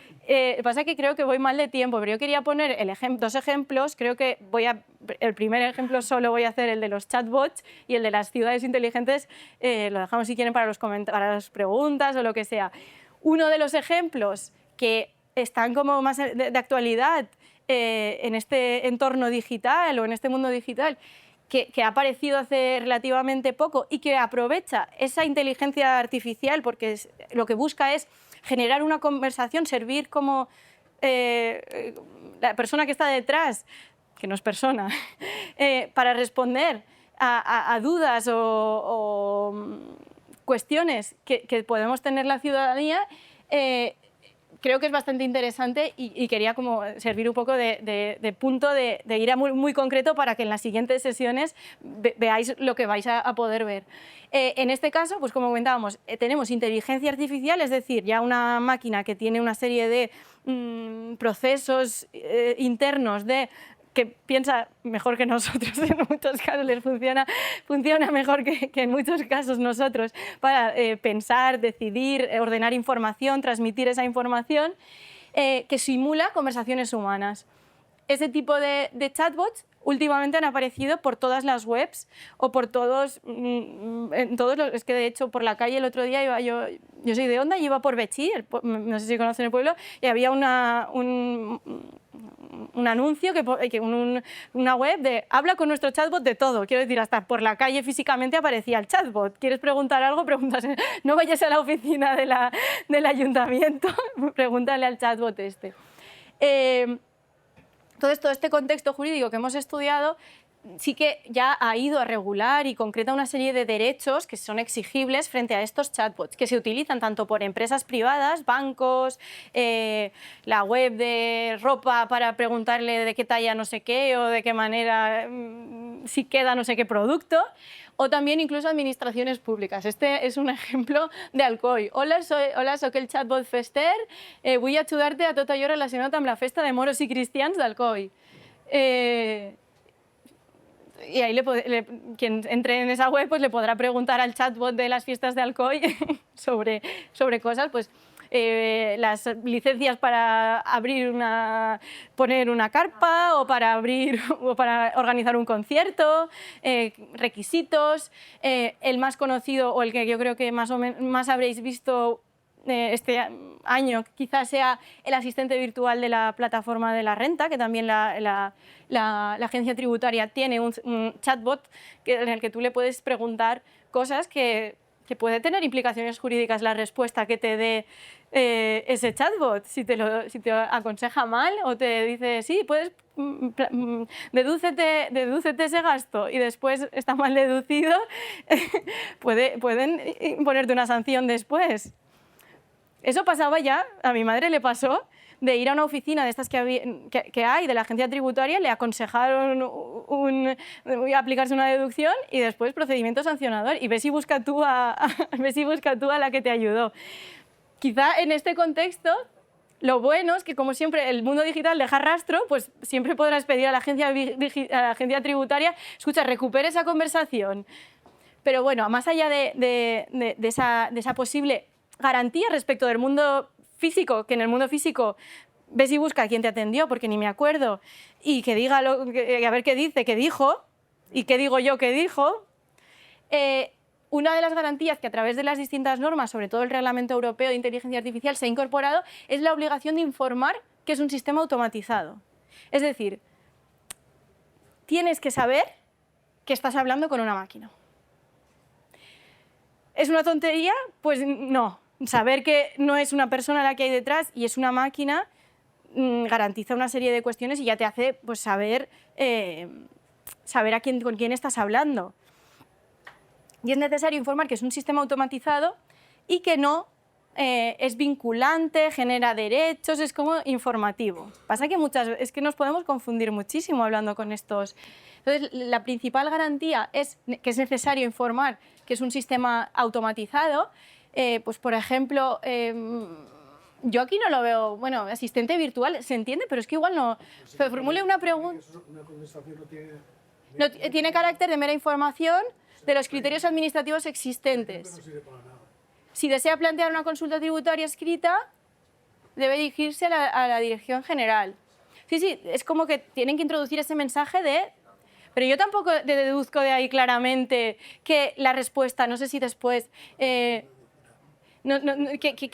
pasa que creo que voy mal de tiempo, pero yo quería poner dos ejemplos. Creo que el primer ejemplo solo voy a hacer el de los chatbots, y el de las ciudades inteligentes lo dejamos si quieren para las preguntas o lo que sea. Uno de los ejemplos que están como más de actualidad en este entorno digital o en este mundo digital, que ha aparecido hace relativamente poco y que aprovecha esa inteligencia artificial, porque lo que busca es generar una conversación, servir como la persona que está detrás, que no es persona, para responder a dudas o cuestiones que podemos tener la ciudadanía. Creo que es bastante interesante y quería como servir un poco de punto de ir a muy concreto para que en las siguientes sesiones veáis lo que vais a poder ver. En este caso, pues como comentábamos, tenemos inteligencia artificial, es decir, ya una máquina que tiene una serie de procesos internos que piensa mejor que nosotros, en muchos casos les funciona mejor que en muchos casos nosotros, para pensar, decidir, ordenar información, transmitir esa información, que simula conversaciones humanas. Ese tipo de chatbots últimamente han aparecido por todas las webs o por todos, es que de hecho por la calle el otro día iba yo soy de Onda y iba por Betxí, no sé si conocen el pueblo, y había un anuncio, una web de habla con nuestro chatbot de todo. Quiero decir, hasta por la calle físicamente aparecía el chatbot. ¿Quieres preguntar algo? Pregúntase. No vayas a la oficina del ayuntamiento, pregúntale al chatbot este. Entonces, todo este contexto jurídico que hemos estudiado sí que ya ha ido a regular y concreta una serie de derechos que son exigibles frente a estos chatbots, que se utilizan tanto por empresas privadas, bancos, la web de ropa para preguntarle de qué talla no sé qué o de qué manera si queda no sé qué producto, o también incluso administraciones públicas. Este es un ejemplo de Alcoi. Hola, soc el chatbot Fester, vull ajudarte a tot allò relacionat amb la festa de moros y cristians d'Alcoi. Y ahí quien entre en esa web pues le podrá preguntar al chatbot de las fiestas de Alcoi sobre cosas, pues las licencias para poner una carpa o para organizar un concierto, requisitos. El más conocido, o el que yo creo que más habréis visto este año, quizás sea el asistente virtual de la plataforma de la renta, que también la agencia tributaria tiene un chatbot en el que tú le puedes preguntar cosas que puede tener implicaciones jurídicas la respuesta que te dé ese chatbot. Si te aconseja mal o te dice, sí, puedes, dedúcete ese gasto, y después está mal deducido, pueden imponerte una sanción después. Eso pasaba ya, a mi madre le pasó, de ir a una oficina de estas que hay de la agencia tributaria, le aconsejaron aplicarse una deducción y después procedimiento sancionador, y ve si busca tú a la que te ayudó. Quizá en este contexto lo bueno es que, como siempre, el mundo digital deja rastro, pues siempre podrás pedir a la agencia tributaria, escucha, recupere esa conversación. Pero bueno, más allá de esa posible garantía respecto del mundo físico, que en el mundo físico ves y busca a quién te atendió, porque ni me acuerdo, y que diga a ver qué dice, qué dijo, y qué digo yo que dijo. Una de las garantías que a través de las distintas normas, sobre todo el Reglamento Europeo de Inteligencia Artificial, se ha incorporado es la obligación de informar que es un sistema automatizado. Es decir, tienes que saber que estás hablando con una máquina. ¿Es una tontería? Pues no. Saber que no es una persona la que hay detrás y es una máquina garantiza una serie de cuestiones y ya te hace pues, saber con quién estás hablando. Y es necesario informar que es un sistema automatizado y que no es vinculante, genera derechos, es como informativo. Pasa que es que nos podemos confundir muchísimo hablando con estos. Entonces, la principal garantía es que es necesario informar que es un sistema automatizado. Pues, por ejemplo, yo aquí no lo veo, bueno, asistente virtual, se entiende, pero es que igual no. Se formule una pregunta. Una conversación no tiene... No, tiene carácter de mera información de los criterios administrativos existentes. No sirve para nada. Si desea plantear una consulta tributaria escrita, debe dirigirse a la Dirección General. Sí, es como que tienen que introducir ese mensaje de... Pero yo tampoco deduzco de ahí claramente que la respuesta, no sé si después... que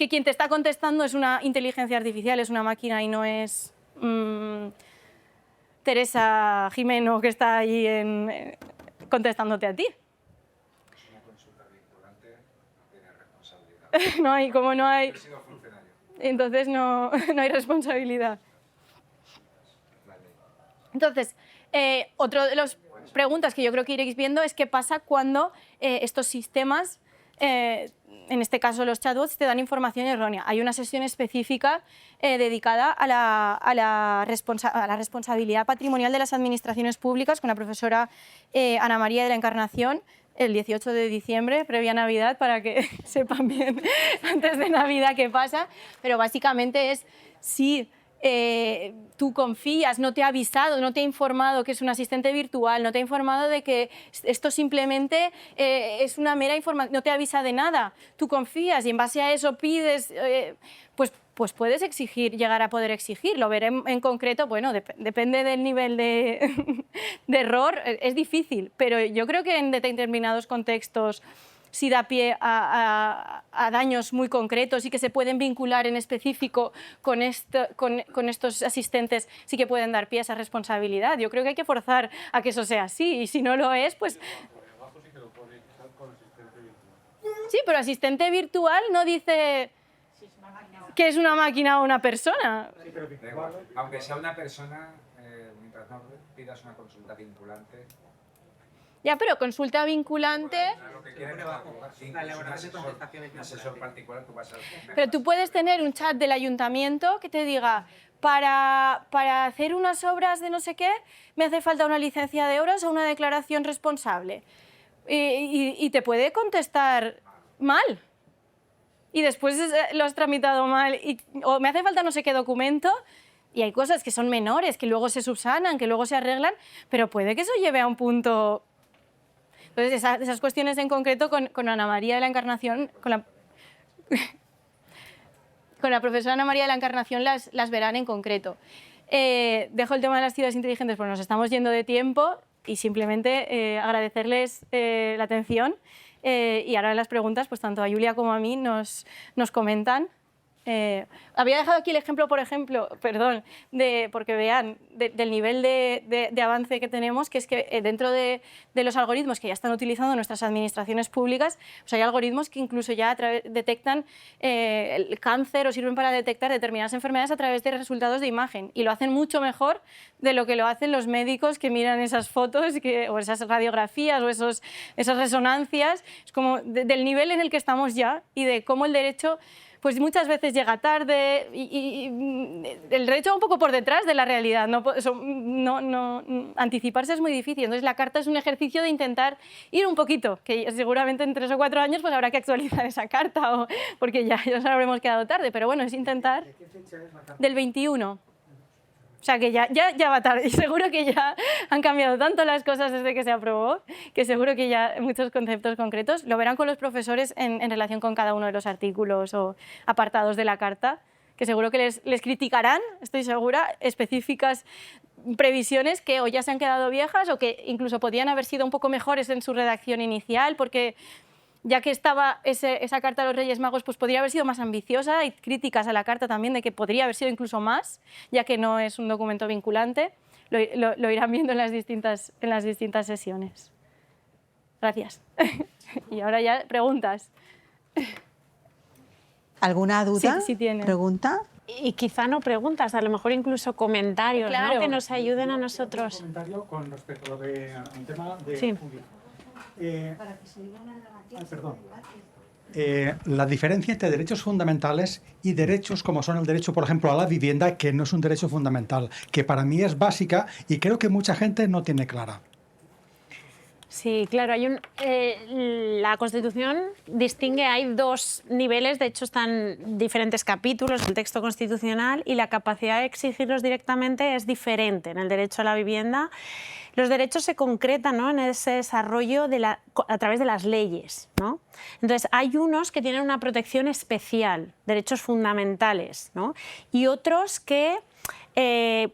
quien te está contestando es una inteligencia artificial, es una máquina y no es Teresa Jimeno que está ahí contestándote a ti. Es una consulta vinculante, no tiene responsabilidad. No hay, como no hay... He sido funcionario. Entonces no hay responsabilidad. Vale. Entonces, otra de las preguntas que yo creo que iréis viendo es qué pasa cuando estos sistemas, en este caso los chatbots, te dan información errónea. Hay una sesión específica dedicada a la responsabilidad patrimonial de las administraciones públicas con la profesora Ana María de la Encarnación, el 18 de diciembre, previa Navidad, para que sepan bien antes de Navidad qué pasa. Pero básicamente es si tú confías, no te ha avisado, no te ha informado que es un asistente virtual, no te ha informado de que esto simplemente es una mera información, no te avisa de nada, tú confías y en base a eso pides, pues puedes llegar a poder exigir. Lo veré en concreto, bueno, depende del nivel de error, es difícil, pero yo creo que en determinados contextos sí da pie a daños muy concretos y que se pueden vincular en específico con estos asistentes, sí que pueden dar pie a esa responsabilidad. Yo creo que hay que forzar a que eso sea así y si no lo es, pues... Sí, pero asistente virtual no dice que es una máquina o una persona. Sí, pero Da igual. Aunque sea una persona, mientras no pidas una consulta vinculante. Ya, pero consulta vinculante... Lo que quieres es un asesor particular, tú vas a... Pero tú puedes tener un chat del ayuntamiento que te diga, para hacer unas obras de no sé qué, me hace falta una licencia de obras o una declaración responsable. Y te puede contestar mal. Y después lo has tramitado mal. O me hace falta no sé qué documento. Y hay cosas que son menores, que luego se subsanan, que luego se arreglan, pero puede que eso lleve a un punto... Entonces, esas cuestiones en concreto con Ana María de la Encarnación, con la profesora Ana María de la Encarnación las verán en concreto. Dejo el tema de las ciudades inteligentes porque nos estamos yendo de tiempo y simplemente agradecerles la atención y ahora las preguntas, pues tanto a Julia como a mí nos comentan. Había dejado aquí el ejemplo, por ejemplo, perdón, porque vean del nivel de avance que tenemos, que es que dentro de los algoritmos que ya están utilizando nuestras administraciones públicas, pues hay algoritmos que incluso ya detectan el cáncer o sirven para detectar determinadas enfermedades a través de resultados de imagen y lo hacen mucho mejor de lo que lo hacen los médicos que miran esas fotos o esas radiografías o esas resonancias. Es como del nivel en el que estamos ya y de cómo el derecho pues muchas veces llega tarde y el derecho va un poco por detrás de la realidad. Anticiparse es muy difícil. Entonces la carta es un ejercicio de intentar ir un poquito, que seguramente en 3 o 4 años pues habrá que actualizar esa carta porque ya nos habremos quedado tarde. Pero bueno, es intentar. ¿De qué fecha es la carta? Del 21. O sea que ya va tarde y seguro que ya han cambiado tanto las cosas desde que se aprobó que seguro que ya muchos conceptos concretos lo verán con los profesores en relación con cada uno de los artículos o apartados de la carta, que seguro que les criticarán, estoy segura, específicas previsiones que o ya se han quedado viejas o que incluso podían haber sido un poco mejores en su redacción inicial porque... ya que estaba esa carta de los Reyes Magos, pues podría haber sido más ambiciosa. Hay críticas a la carta también de que podría haber sido incluso más, ya que no es un documento vinculante. Lo irán viendo en las distintas sesiones. Gracias. Y ahora ya preguntas. ¿Alguna duda? Sí tienes. ¿Pregunta? Y quizá no preguntas, a lo mejor incluso comentarios, Claro. ¿no? Que nos ayuden a Un nosotros. comentario con respecto a lo de un tema de Sí. público. Perdón. La diferencia entre derechos fundamentales y derechos como son el derecho, por ejemplo, a la vivienda, que no es un derecho fundamental, que para mí es básica y creo que mucha gente no tiene clara. Sí, claro, la Constitución distingue, hay dos niveles, de hecho están diferentes capítulos del texto constitucional y la capacidad de exigirlos directamente es diferente en el derecho a la vivienda. Los derechos se concretan, ¿no?, en ese desarrollo a través de las leyes, ¿no? Entonces, hay unos que tienen una protección especial, derechos fundamentales, ¿no? Y otros que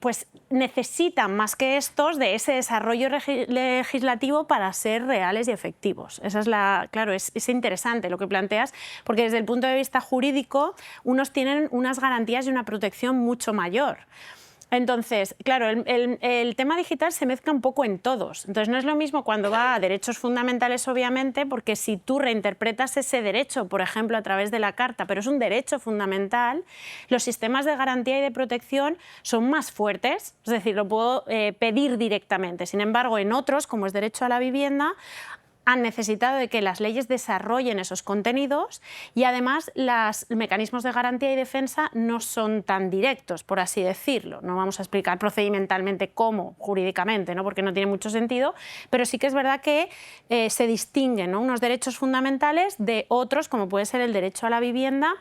pues necesitan más que estos de ese desarrollo legislativo para ser reales y efectivos. Esa es claro, es interesante lo que planteas, porque desde el punto de vista jurídico unos tienen unas garantías y una protección mucho mayor. Entonces, claro, el tema digital se mezcla un poco en todos. Entonces, no es lo mismo cuando va a derechos fundamentales, obviamente, porque si tú reinterpretas ese derecho, por ejemplo, a través de la Carta, pero es un derecho fundamental, los sistemas de garantía y de protección son más fuertes, es decir, lo puedo pedir directamente. Sin embargo, en otros, como es derecho a la vivienda, han necesitado de que las leyes desarrollen esos contenidos y además los mecanismos de garantía y defensa no son tan directos, por así decirlo. No vamos a explicar procedimentalmente cómo, jurídicamente, ¿no?, porque no tiene mucho sentido, pero sí que es verdad que se distinguen, ¿no?, unos derechos fundamentales de otros, como puede ser el derecho a la vivienda,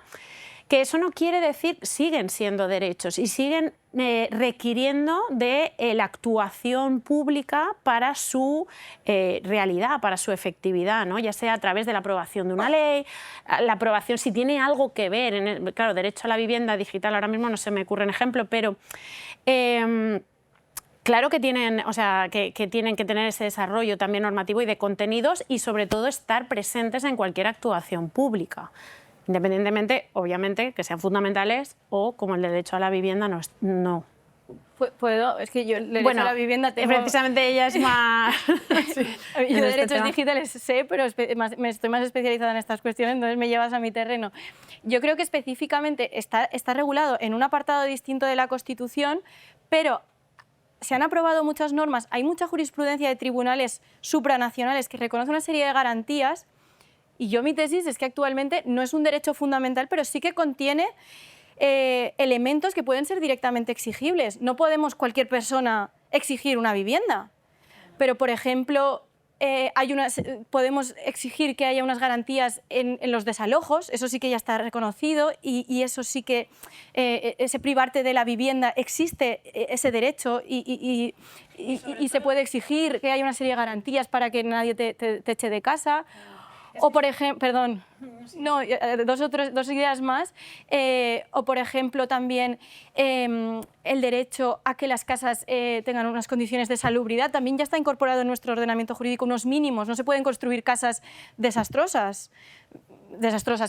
que eso no quiere decir, siguen siendo derechos y siguen requiriendo de la actuación pública para su realidad, para su efectividad, ¿no?, ya sea a través de la aprobación de una ley, la aprobación si tiene algo que ver, claro, derecho a la vivienda digital ahora mismo no se me ocurre un ejemplo, pero claro que tienen, o sea, que tienen que tener ese desarrollo también normativo y de contenidos y sobre todo estar presentes en cualquier actuación pública. Independientemente, obviamente, que sean fundamentales o, como el derecho a la vivienda, no. ¿Puedo? Es que yo el derecho a la vivienda tengo... Precisamente ella es más... Yo de derechos digitales sé, pero me estoy más especializada en estas cuestiones, entonces me llevas a mi terreno. Yo creo que específicamente está regulado en un apartado distinto de la Constitución, pero se han aprobado muchas normas, hay mucha jurisprudencia de tribunales supranacionales que reconoce una serie de garantías. Y mi tesis es que actualmente no es un derecho fundamental, pero sí que contiene elementos que pueden ser directamente exigibles. No podemos cualquier persona exigir una vivienda, pero, por ejemplo, podemos exigir que haya unas garantías en los desalojos, eso sí que ya está reconocido y eso sí que ese privarte de la vivienda existe ese derecho y se puede exigir que haya una serie de garantías para que nadie te eche de casa. O por ejemplo, perdón, no, dos ideas más. O por ejemplo también el derecho a que las casas tengan unas condiciones de salubridad. También ya está incorporado en nuestro ordenamiento jurídico unos mínimos. No se pueden construir casas desastrosas,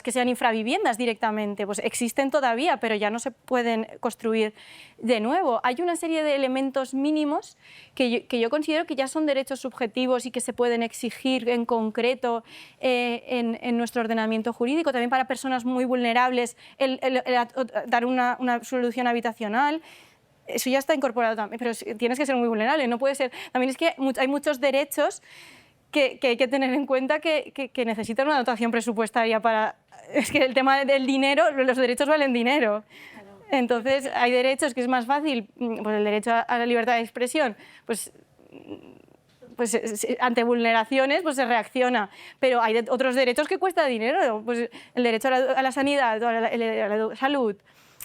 que sean infraviviendas directamente, pues existen todavía, pero ya no se pueden construir de nuevo. Hay una serie de elementos mínimos que yo considero que ya son derechos subjetivos y que se pueden exigir en concreto en nuestro ordenamiento jurídico, también para personas muy vulnerables, dar una solución habitacional. Eso ya está incorporado también, pero tienes que ser muy vulnerable, no puede ser. También es que hay muchos derechos que hay que tener en cuenta que necesitan una dotación presupuestaria para... Es que el tema del dinero, los derechos valen dinero. Entonces, hay derechos que es más fácil, pues el derecho a la libertad de expresión, pues ante vulneraciones pues se reacciona, pero hay otros derechos que cuesta dinero, pues el derecho a la sanidad, a la salud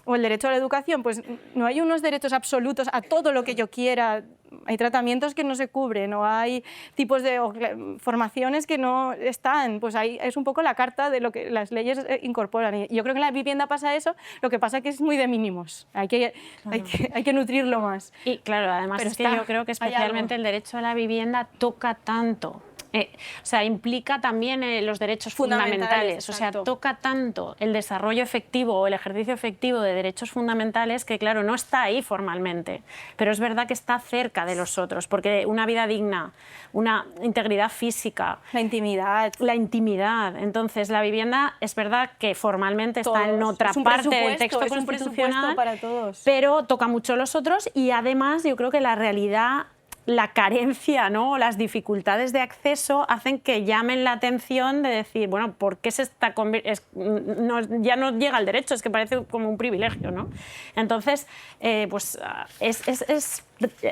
o el derecho a la educación, pues no hay unos derechos absolutos a todo lo que yo quiera. Hay tratamientos que no se cubren o hay tipos de formaciones que no están, pues ahí es un poco la carta de lo que las leyes incorporan. Y yo creo que en la vivienda pasa eso, lo que pasa es que es muy de mínimos, hay que nutrirlo más. Y claro, además es que yo creo que especialmente el derecho a la vivienda toca tanto O sea, implica también los derechos fundamentales. O sea, exacto. toca tanto el desarrollo efectivo o el ejercicio efectivo de derechos fundamentales que, claro, no está ahí formalmente, pero es verdad que está cerca de los otros, porque una vida digna, una integridad física, La intimidad. la intimidad. Entonces, la vivienda es verdad que formalmente está en Todos. otra Es un parte del presupuesto, texto es un constitucional, presupuesto para todos. pero toca mucho los otros y además yo creo que la realidad, la carencia, ¿no? Las dificultades de acceso hacen que llamen la atención de decir, bueno, ¿por qué se está ya no llega al derecho? Es que parece como un privilegio, ¿no? Entonces,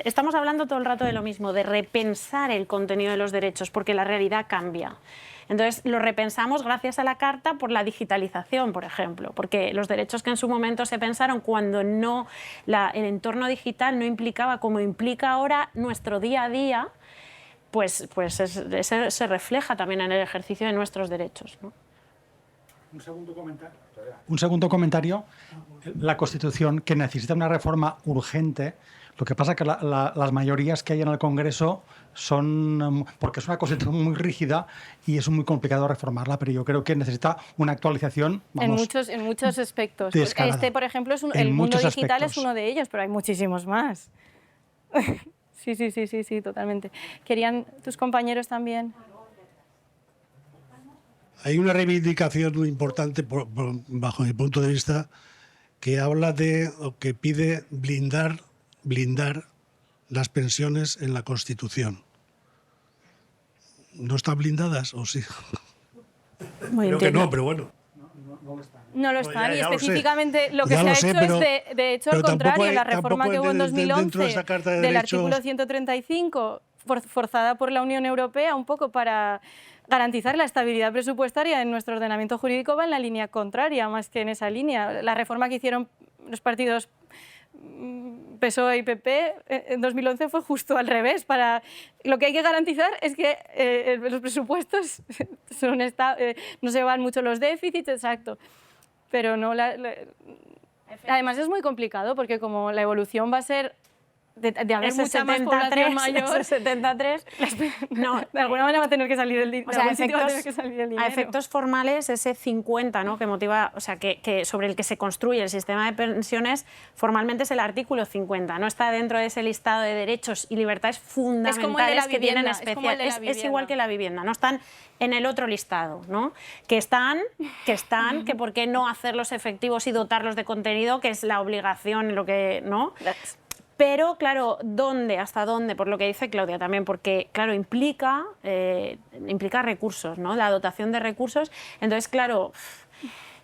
estamos hablando todo el rato de lo mismo, de repensar el contenido de los derechos, porque la realidad cambia. Entonces, lo repensamos gracias a la Carta por la digitalización, por ejemplo, porque los derechos que en su momento se pensaron cuando el entorno digital no implicaba como implica ahora nuestro día a día, pues se refleja también en el ejercicio de nuestros derechos, ¿no? Un segundo comentario. La Constitución, que necesita una reforma urgente. Lo que pasa es que las mayorías que hay en el Congreso son... porque es una Constitución muy rígida y es muy complicado reformarla, pero yo creo que necesita una actualización, vamos, En muchos aspectos. descarada. Este, por ejemplo, En el mundo muchos digital aspectos. es uno de ellos, pero hay muchísimos más. Sí, totalmente. ¿Querían tus compañeros también? Hay una reivindicación muy importante, bajo mi punto de vista, que habla de o que pide blindar las pensiones en la Constitución. ¿No están blindadas o sí? Creo que no, pero bueno. No lo están, ya y lo sé. específicamente lo que Ya se lo ha sé, hecho pero- es, de hecho, al pero tampoco contrario. hay- La reforma tampoco que hubo en dentro de 2011 esa Carta de del Derechos- artículo 135, forzada por la Unión Europea, un poco para garantizar la estabilidad presupuestaria en nuestro ordenamiento jurídico, va en la línea contraria, más que en esa línea. La reforma que hicieron los partidos PSOE y PP en 2011 fue justo al revés. Lo que hay que garantizar es que los presupuestos no se van mucho los déficits, exacto. Pero no además es muy complicado porque como la evolución va a ser de haber Ese mucha más población mayor, ese 73, no, de alguna manera va a tener que salir el dinero. o sea, va a tener que salir el dinero. a efectos formales, ese 50, ¿no? que motiva, o sea, que sobre el que se construye el sistema de pensiones, formalmente es el artículo 50, no está dentro de ese listado de derechos y libertades fundamentales que tienen vivienda, es como el de la es vivienda. igual que la vivienda, no están en el otro listado, ¿no? que están, que por qué no hacerlos efectivos y dotarlos de contenido, que es la obligación, lo que, ¿no? Pero, claro, ¿dónde? ¿Hasta dónde? Por lo que dice Claudia también, porque, claro, implica recursos, ¿no? La dotación de recursos. Entonces, claro,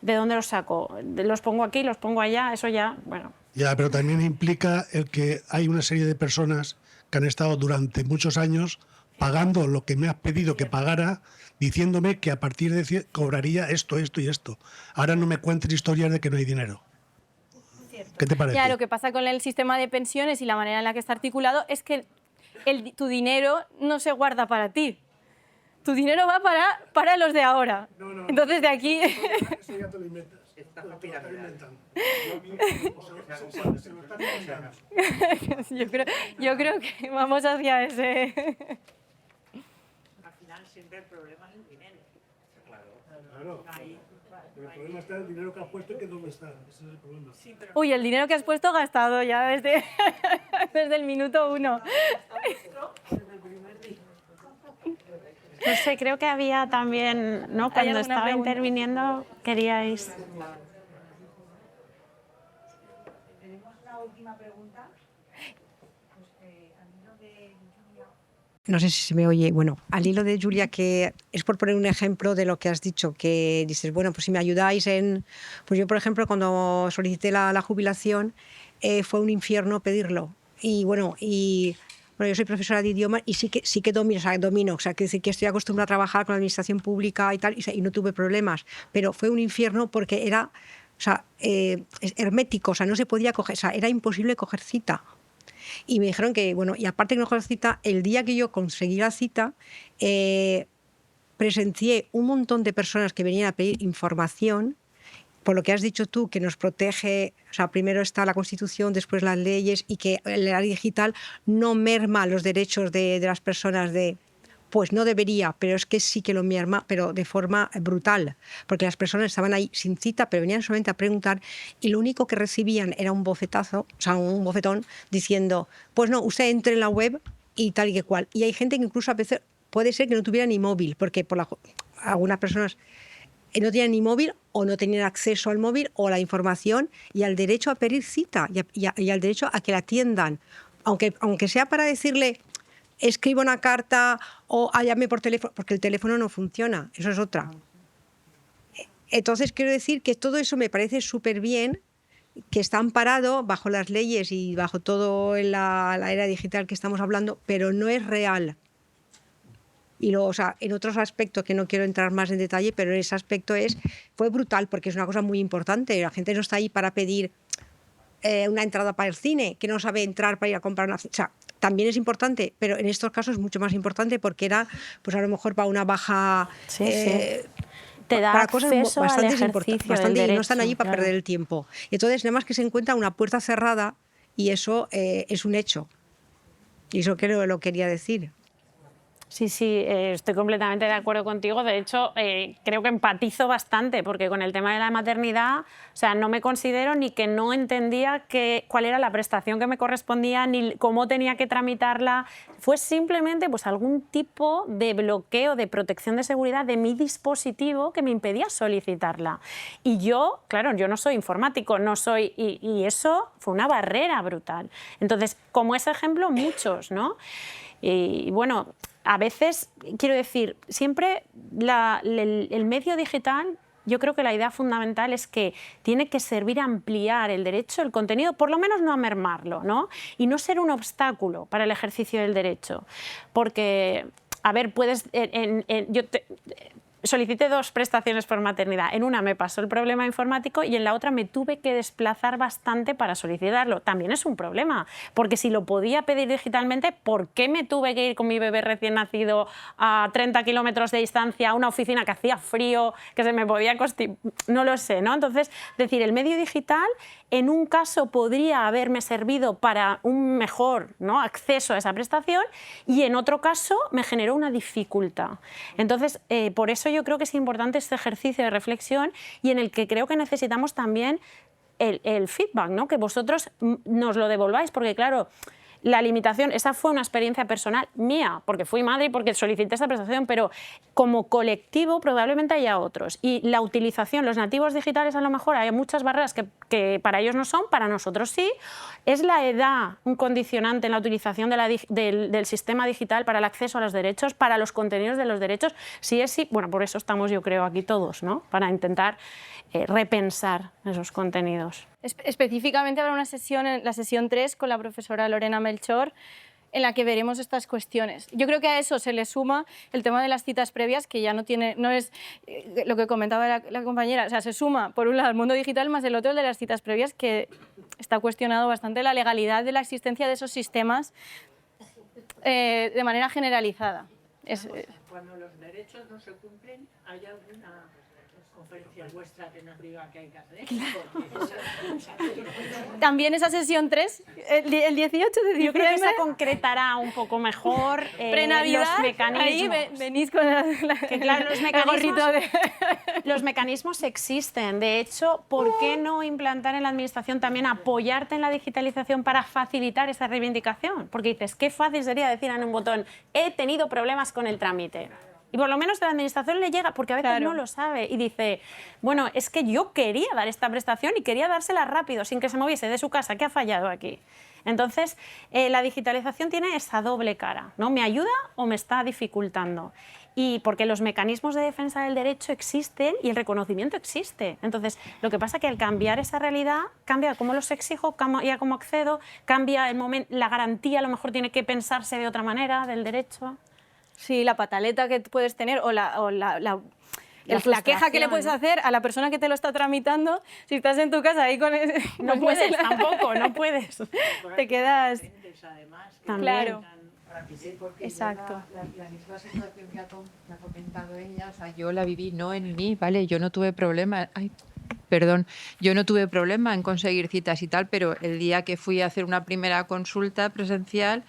¿de dónde los saco? ¿Los pongo aquí, los pongo allá? Eso ya, bueno. Ya, pero también implica el que hay una serie de personas que han estado durante muchos años pagando lo que me has pedido que pagara, diciéndome que a partir de cobraría esto y esto. Ahora no me cuentes historias de que no hay dinero. ¿Qué te parece? Ya, lo que pasa con el sistema de pensiones y la manera en la que está articulado es que tu dinero no se guarda para ti. Tu dinero va para los de ahora. Entonces, de aquí... Eso ya te lo inventas. yo creo que vamos hacia ese... Al final siempre el problema es el dinero. Claro. El problema está en el dinero que has puesto y que dónde está. Ese es el problema. Uy, el dinero que has puesto gastado ya desde el minuto 1. No sé, creo que había también, ¿no? Cuando alguna estaba pregunta? interviniendo, queríais... No sé si se me oye. Bueno, al hilo de Julia, que es por poner un ejemplo de lo que has dicho, que dices, bueno, pues si me ayudáis en... Pues yo, por ejemplo, cuando solicité la jubilación, fue un infierno pedirlo. Y bueno, yo soy profesora de idioma y sí que domino, o sea, que estoy acostumbrada a trabajar con la administración pública y tal, y no tuve problemas. Pero fue un infierno porque era, o sea, hermético, o sea, no se podía coger, o sea, era imposible coger cita. Y me dijeron que, bueno, y aparte que no coger cita, el día que yo conseguí la cita, presencié un montón de personas que venían a pedir información, por lo que has dicho tú, que nos protege, o sea, primero está la Constitución, después las leyes, y que el área digital no merma los derechos de las personas pues no debería, pero es que sí que lo merma, pero de forma brutal, porque las personas estaban ahí sin cita, pero venían solamente a preguntar y lo único que recibían era un bofetazo, o sea, un bofetón diciendo, pues no, usted entre en la web y tal y que cual. Y hay gente que incluso a veces puede ser que no tuviera ni móvil, porque algunas personas no tenían ni móvil o no tenían acceso al móvil o a la información y al derecho a pedir cita y al derecho a que la atiendan, aunque sea para decirle escribo una carta o llame por teléfono, porque el teléfono no funciona, eso es otra. Entonces quiero decir que todo eso me parece súper bien, que está amparado bajo las leyes y bajo todo en la era digital que estamos hablando, pero no es real. Y luego, o sea, en otros aspectos que no quiero entrar más en detalle, pero en ese aspecto fue brutal porque es una cosa muy importante. La gente no está ahí para pedir una entrada para el cine, que no sabe entrar para ir a comprar una... O sea, también es importante, pero en estos casos es mucho más importante porque era, pues a lo mejor para una baja... Sí, te da para cosas acceso al bastante ejercicio importantes, del derecho, y no están allí para claro. perder el tiempo. Y entonces, nada más que se encuentra una puerta cerrada y eso es un hecho. Y eso creo que lo quería decir. Sí, sí, estoy completamente de acuerdo contigo. De hecho, creo que empatizo bastante porque con el tema de la maternidad, o sea, no me considero ni que no entendía cuál era la prestación que me correspondía ni cómo tenía que tramitarla. Fue simplemente pues, algún tipo de bloqueo, de protección de seguridad de mi dispositivo que me impedía solicitarla. Y yo, claro, yo no soy informático, no soy... Y eso fue una barrera brutal. Entonces, como ese ejemplo, muchos, ¿no? Y bueno... A veces, quiero decir, siempre el medio digital, yo creo que la idea fundamental es que tiene que servir a ampliar el derecho, el contenido, por lo menos no a mermarlo, ¿no? Y no ser un obstáculo para el ejercicio del derecho. Porque, a ver, solicité 2 prestaciones por maternidad. En una me pasó el problema informático y en la otra me tuve que desplazar bastante para solicitarlo. También es un problema, porque si lo podía pedir digitalmente, ¿por qué me tuve que ir con mi bebé recién nacido a 30 kilómetros de distancia a una oficina que hacía frío, que se me podía no lo sé, ¿no? Entonces, decir, el medio digital en un caso podría haberme servido para un mejor, ¿no?, acceso a esa prestación y en otro caso me generó una dificultad. Entonces, por eso yo creo que es importante este ejercicio de reflexión y en el que creo que necesitamos también el feedback, ¿no?, que vosotros nos lo devolváis, porque claro, la limitación, esa fue una experiencia personal mía, porque fui madre y porque solicité esa prestación, pero como colectivo probablemente haya otros. Y la utilización, los nativos digitales a lo mejor hay muchas barreras que para ellos no son, para nosotros sí. ¿Es la edad un condicionante en la utilización del sistema digital para el acceso a los derechos, para los contenidos de los derechos? Si es sí, bueno, por eso estamos yo creo aquí todos, ¿no?, para intentar repensar esos contenidos. Específicamente habrá una sesión, la sesión 3, con la profesora Lorena Melchor, en la que veremos estas cuestiones. Yo creo que a eso se le suma el tema de las citas previas, que ya no es lo que comentaba la compañera, o sea, se suma por un lado el mundo digital más el otro el de las citas previas, que está cuestionado bastante la legalidad de la existencia de esos sistemas de manera generalizada. Cuando los derechos no se cumplen, ¿hay alguna conferencia vuestra que nos diga qué hay que hacer? También esa sesión 3, el 18 de diciembre. Yo creo que se concretará un poco mejor Prenavidad, los mecanismos. ahí venís con que claro, los mecanismos existen. De hecho, ¿por qué no implantar en la administración también apoyarte en la digitalización para facilitar esa reivindicación? Porque dices, qué fácil sería decir en un botón, he tenido problemas con el trámite. Y por lo menos a la administración le llega, porque a veces no lo sabe, y dice, bueno, es que yo quería dar esta prestación y quería dársela rápido, sin que se moviese de su casa. ¿Qué ha fallado aquí? Entonces, la digitalización tiene esa doble cara, ¿no? ¿Me ayuda o me está dificultando? Y porque los mecanismos de defensa del derecho existen y el reconocimiento existe. Entonces, lo que pasa es que al cambiar esa realidad, cambia cómo los exijo, cambia cómo accedo, cambia el momento, la garantía a lo mejor tiene que pensarse de otra manera del derecho. Sí, la pataleta que puedes tener o la queja que le puedes hacer a la persona que te lo está tramitando, si estás en tu casa ahí con... No puedes tampoco, no puedes. Te quedas... Además, claro. Exacto. La misma situación que ha comentado ella, o sea, yo la viví no en mí, ¿vale? Yo no tuve problema... yo no tuve problema en conseguir citas y tal, pero el día que fui a hacer una primera consulta presencial,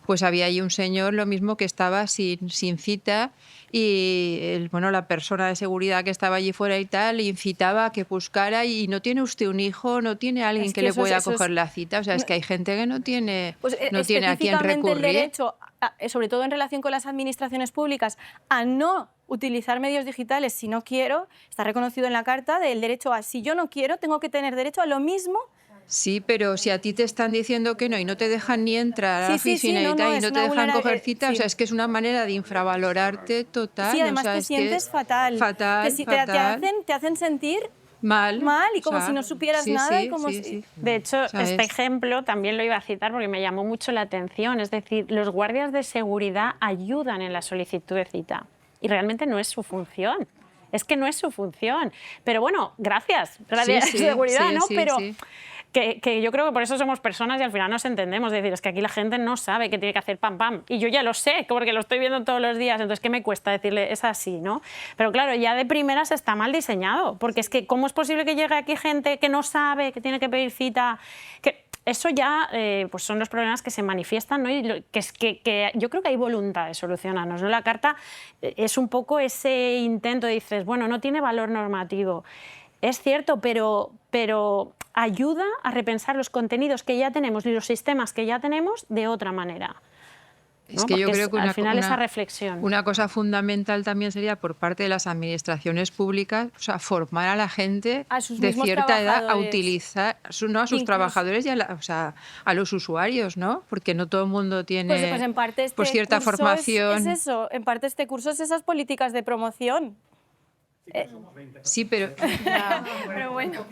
pues había ahí un señor, lo mismo, que estaba sin cita y bueno, la persona de seguridad que estaba allí fuera y tal le incitaba a que buscara y no tiene usted un hijo, no tiene alguien Es que que le eso pueda eso coger la cita. O sea, es que hay gente que no tiene, Pues no tiene a quién específicamente el recurrir. derecho, sobre todo en relación con las administraciones públicas, a no utilizar medios digitales si no quiero, está reconocido en la Carta del derecho a, si yo no quiero, tengo que tener derecho a lo mismo. Sí, pero si a ti te están diciendo que no y no te dejan ni entrar a la oficina y tal, y es no te una dejan coger vulnera- cita, o sea, es que es una manera de infravalorarte total. Sí, o además sea, te es que sientes fatal. fatal, Fatal. fatal, Te hacen sentir mal. mal y O como sea, si no supieras sí, nada. Y sí, como sí, si... sí. De hecho, O sea, este es- ejemplo también lo iba a citar porque me llamó mucho la atención. Es decir, los guardias de seguridad ayudan en la solicitud de cita y realmente no es su función. Es que no es su función. Pero bueno, gracias Sí, de sí, seguridad, sí, ¿no? sí, Pero sí. que yo creo que por eso somos personas y al final nos entendemos. Es decir, es que aquí la gente no sabe qué tiene que hacer pam, pam. Y yo ya lo sé, porque lo estoy viendo todos los días. Entonces, ¿qué me cuesta decirle es así, no? Pero claro, ya de primeras está mal diseñado. Porque es que, ¿cómo es posible que llegue aquí gente que no sabe, que tiene que pedir cita? Que eso ya pues son los problemas que se manifiestan, ¿no? Y que yo creo que hay voluntad de solucionarnos, ¿no? La Carta es un poco ese intento, dices, bueno, no tiene valor normativo. Es cierto, pero ayuda a repensar los contenidos que ya tenemos y los sistemas que ya tenemos de otra manera. Es ¿no? que yo Porque creo que al final esa reflexión. una cosa fundamental también sería por parte de las administraciones públicas, o sea, formar a la gente A sus de mismos cierta edad a trabajadores. utilizar, no a sus Incluso- trabajadores y o sea, a los usuarios, ¿no? Porque no todo el mundo tiene Pues en parte este pues cierta curso formación. es eso, en parte este curso es esas políticas de promoción. Sí, pero Pero bueno,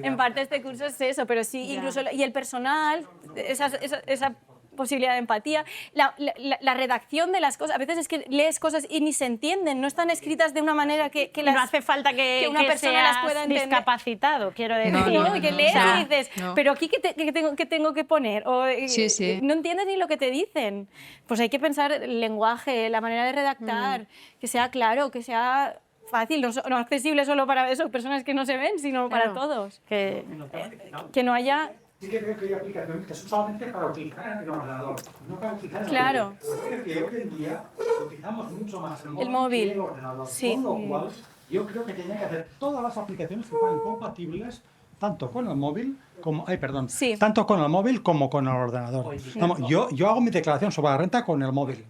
en parte este curso es eso, pero sí, incluso, y el personal, esa posibilidad de empatía, la redacción de las cosas, a veces es que lees cosas y ni se entienden, no están escritas de una manera que Y no hace falta que una persona las pueda entender. discapacitado, quiero decir. No, y que lees o sea, y dices, no. pero aquí ¿qué tengo que poner? O, Sí, sí. no entiendes ni lo que te dicen. Pues hay que pensar el lenguaje, la manera de redactar, que sea claro, que sea fácil, no accesible solo para eso, personas que no se ven, sino para Claro. todos. Que Que no haya... Sí que creo que hay aplicaciones que son solamente para utilizar en el ordenador, no para utilizar en el Claro. móvil. Creo que hoy en día utilizamos mucho más el móvil. que el ordenador. Sí. Con lo cual, yo creo que tenía que hacer todas las aplicaciones que fueran compatibles tanto con el móvil como, Sí. tanto con el móvil como con el ordenador. Vamos, yo hago mi declaración sobre la renta con el móvil,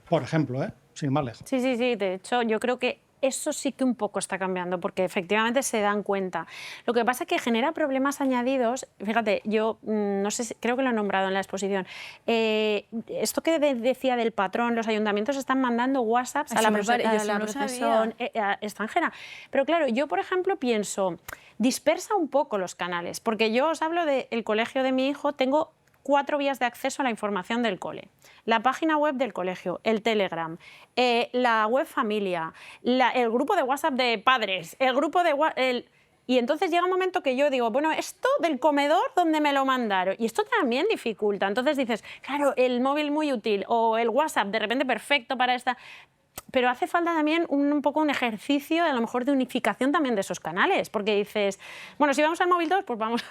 por ejemplo, sin más lejos. sí, de hecho, yo creo que eso sí que un poco está cambiando, porque efectivamente se dan cuenta. Lo que pasa es que genera problemas añadidos. Fíjate, yo no sé, creo que lo he nombrado en la exposición. Esto que decía del patrón, los ayuntamientos están mandando WhatsApps a la profesión extranjera. Pero claro, yo, por ejemplo, pienso, dispersa un poco los canales, porque yo os hablo del colegio de mi hijo, tengo 4 vías de acceso a la información del cole. La página web del colegio, el Telegram, la web familia, el grupo de WhatsApp de padres, el grupo de... Y entonces llega un momento que yo digo, bueno, esto del comedor, ¿dónde me lo mandaron? Y esto también dificulta. Entonces dices, claro, el móvil muy útil o el WhatsApp de repente perfecto para esta... Pero hace falta también un poco un ejercicio, a lo mejor, de unificación también de esos canales, porque dices, bueno, si vamos al móvil 2, pues vamos,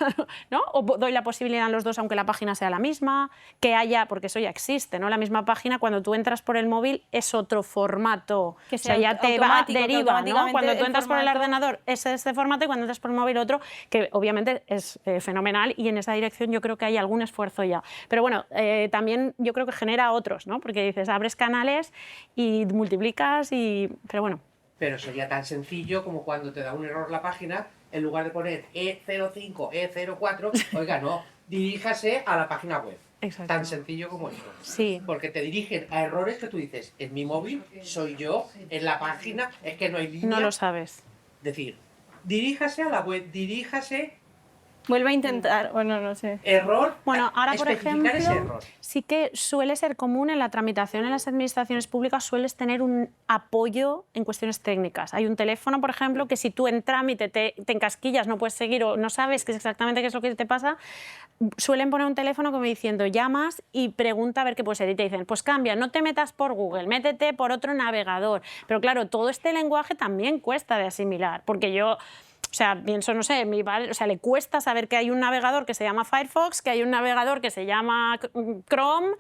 ¿no? O doy la posibilidad a los dos, aunque la página sea la misma, que haya, porque eso ya existe, ¿no? La misma página, cuando tú entras por el móvil, es otro formato. Que O sea, sea ya te automático, que deriva, ¿no? automáticamente Cuando tú el entras por el formato- ordenador, es este formato, y cuando entras por el móvil, otro, que obviamente es fenomenal, y en esa dirección yo creo que hay algún esfuerzo ya. Pero bueno, también yo creo que genera otros, ¿no? Porque dices, abres canales y multiplicas pero bueno. Pero sería tan sencillo como cuando te da un error la página, en lugar de poner E05, E04, oiga, no, diríjase a la página web. Exacto. Tan sencillo como eso. Sí. Porque te dirigen a errores que tú dices, en mi móvil soy yo, en la página es que no hay línea. No lo sabes. Decir, diríjase a la web, diríjase, Vuelve a intentar, bueno, no sé. error, Bueno, ahora, por especificar ese ejemplo, error. sí que suele ser común en la tramitación en las administraciones públicas, sueles tener un apoyo en cuestiones técnicas. Hay un teléfono, por ejemplo, que si tú en trámite te encasquillas, no puedes seguir o no sabes exactamente qué es lo que te pasa, suelen poner un teléfono como diciendo, llamas y pregunta a ver qué puede ser. Y te dicen, pues cambia, no te metas por Google, métete por otro navegador. Pero claro, todo este lenguaje también cuesta de asimilar, porque yo... O sea, pienso, no sé, o sea, le cuesta saber que hay un navegador que se llama Firefox, que hay un navegador que se llama Chrome,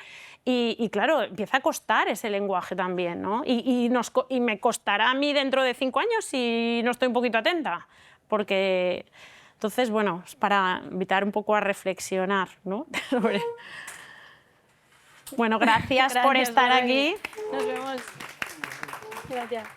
y claro, empieza a costar ese lenguaje también, ¿no? Y me costará a mí dentro de 5 años si no estoy un poquito atenta, porque... Entonces, bueno, es para invitar un poco a reflexionar, ¿no? Bueno, gracias por estar aquí. Nos vemos. Gracias.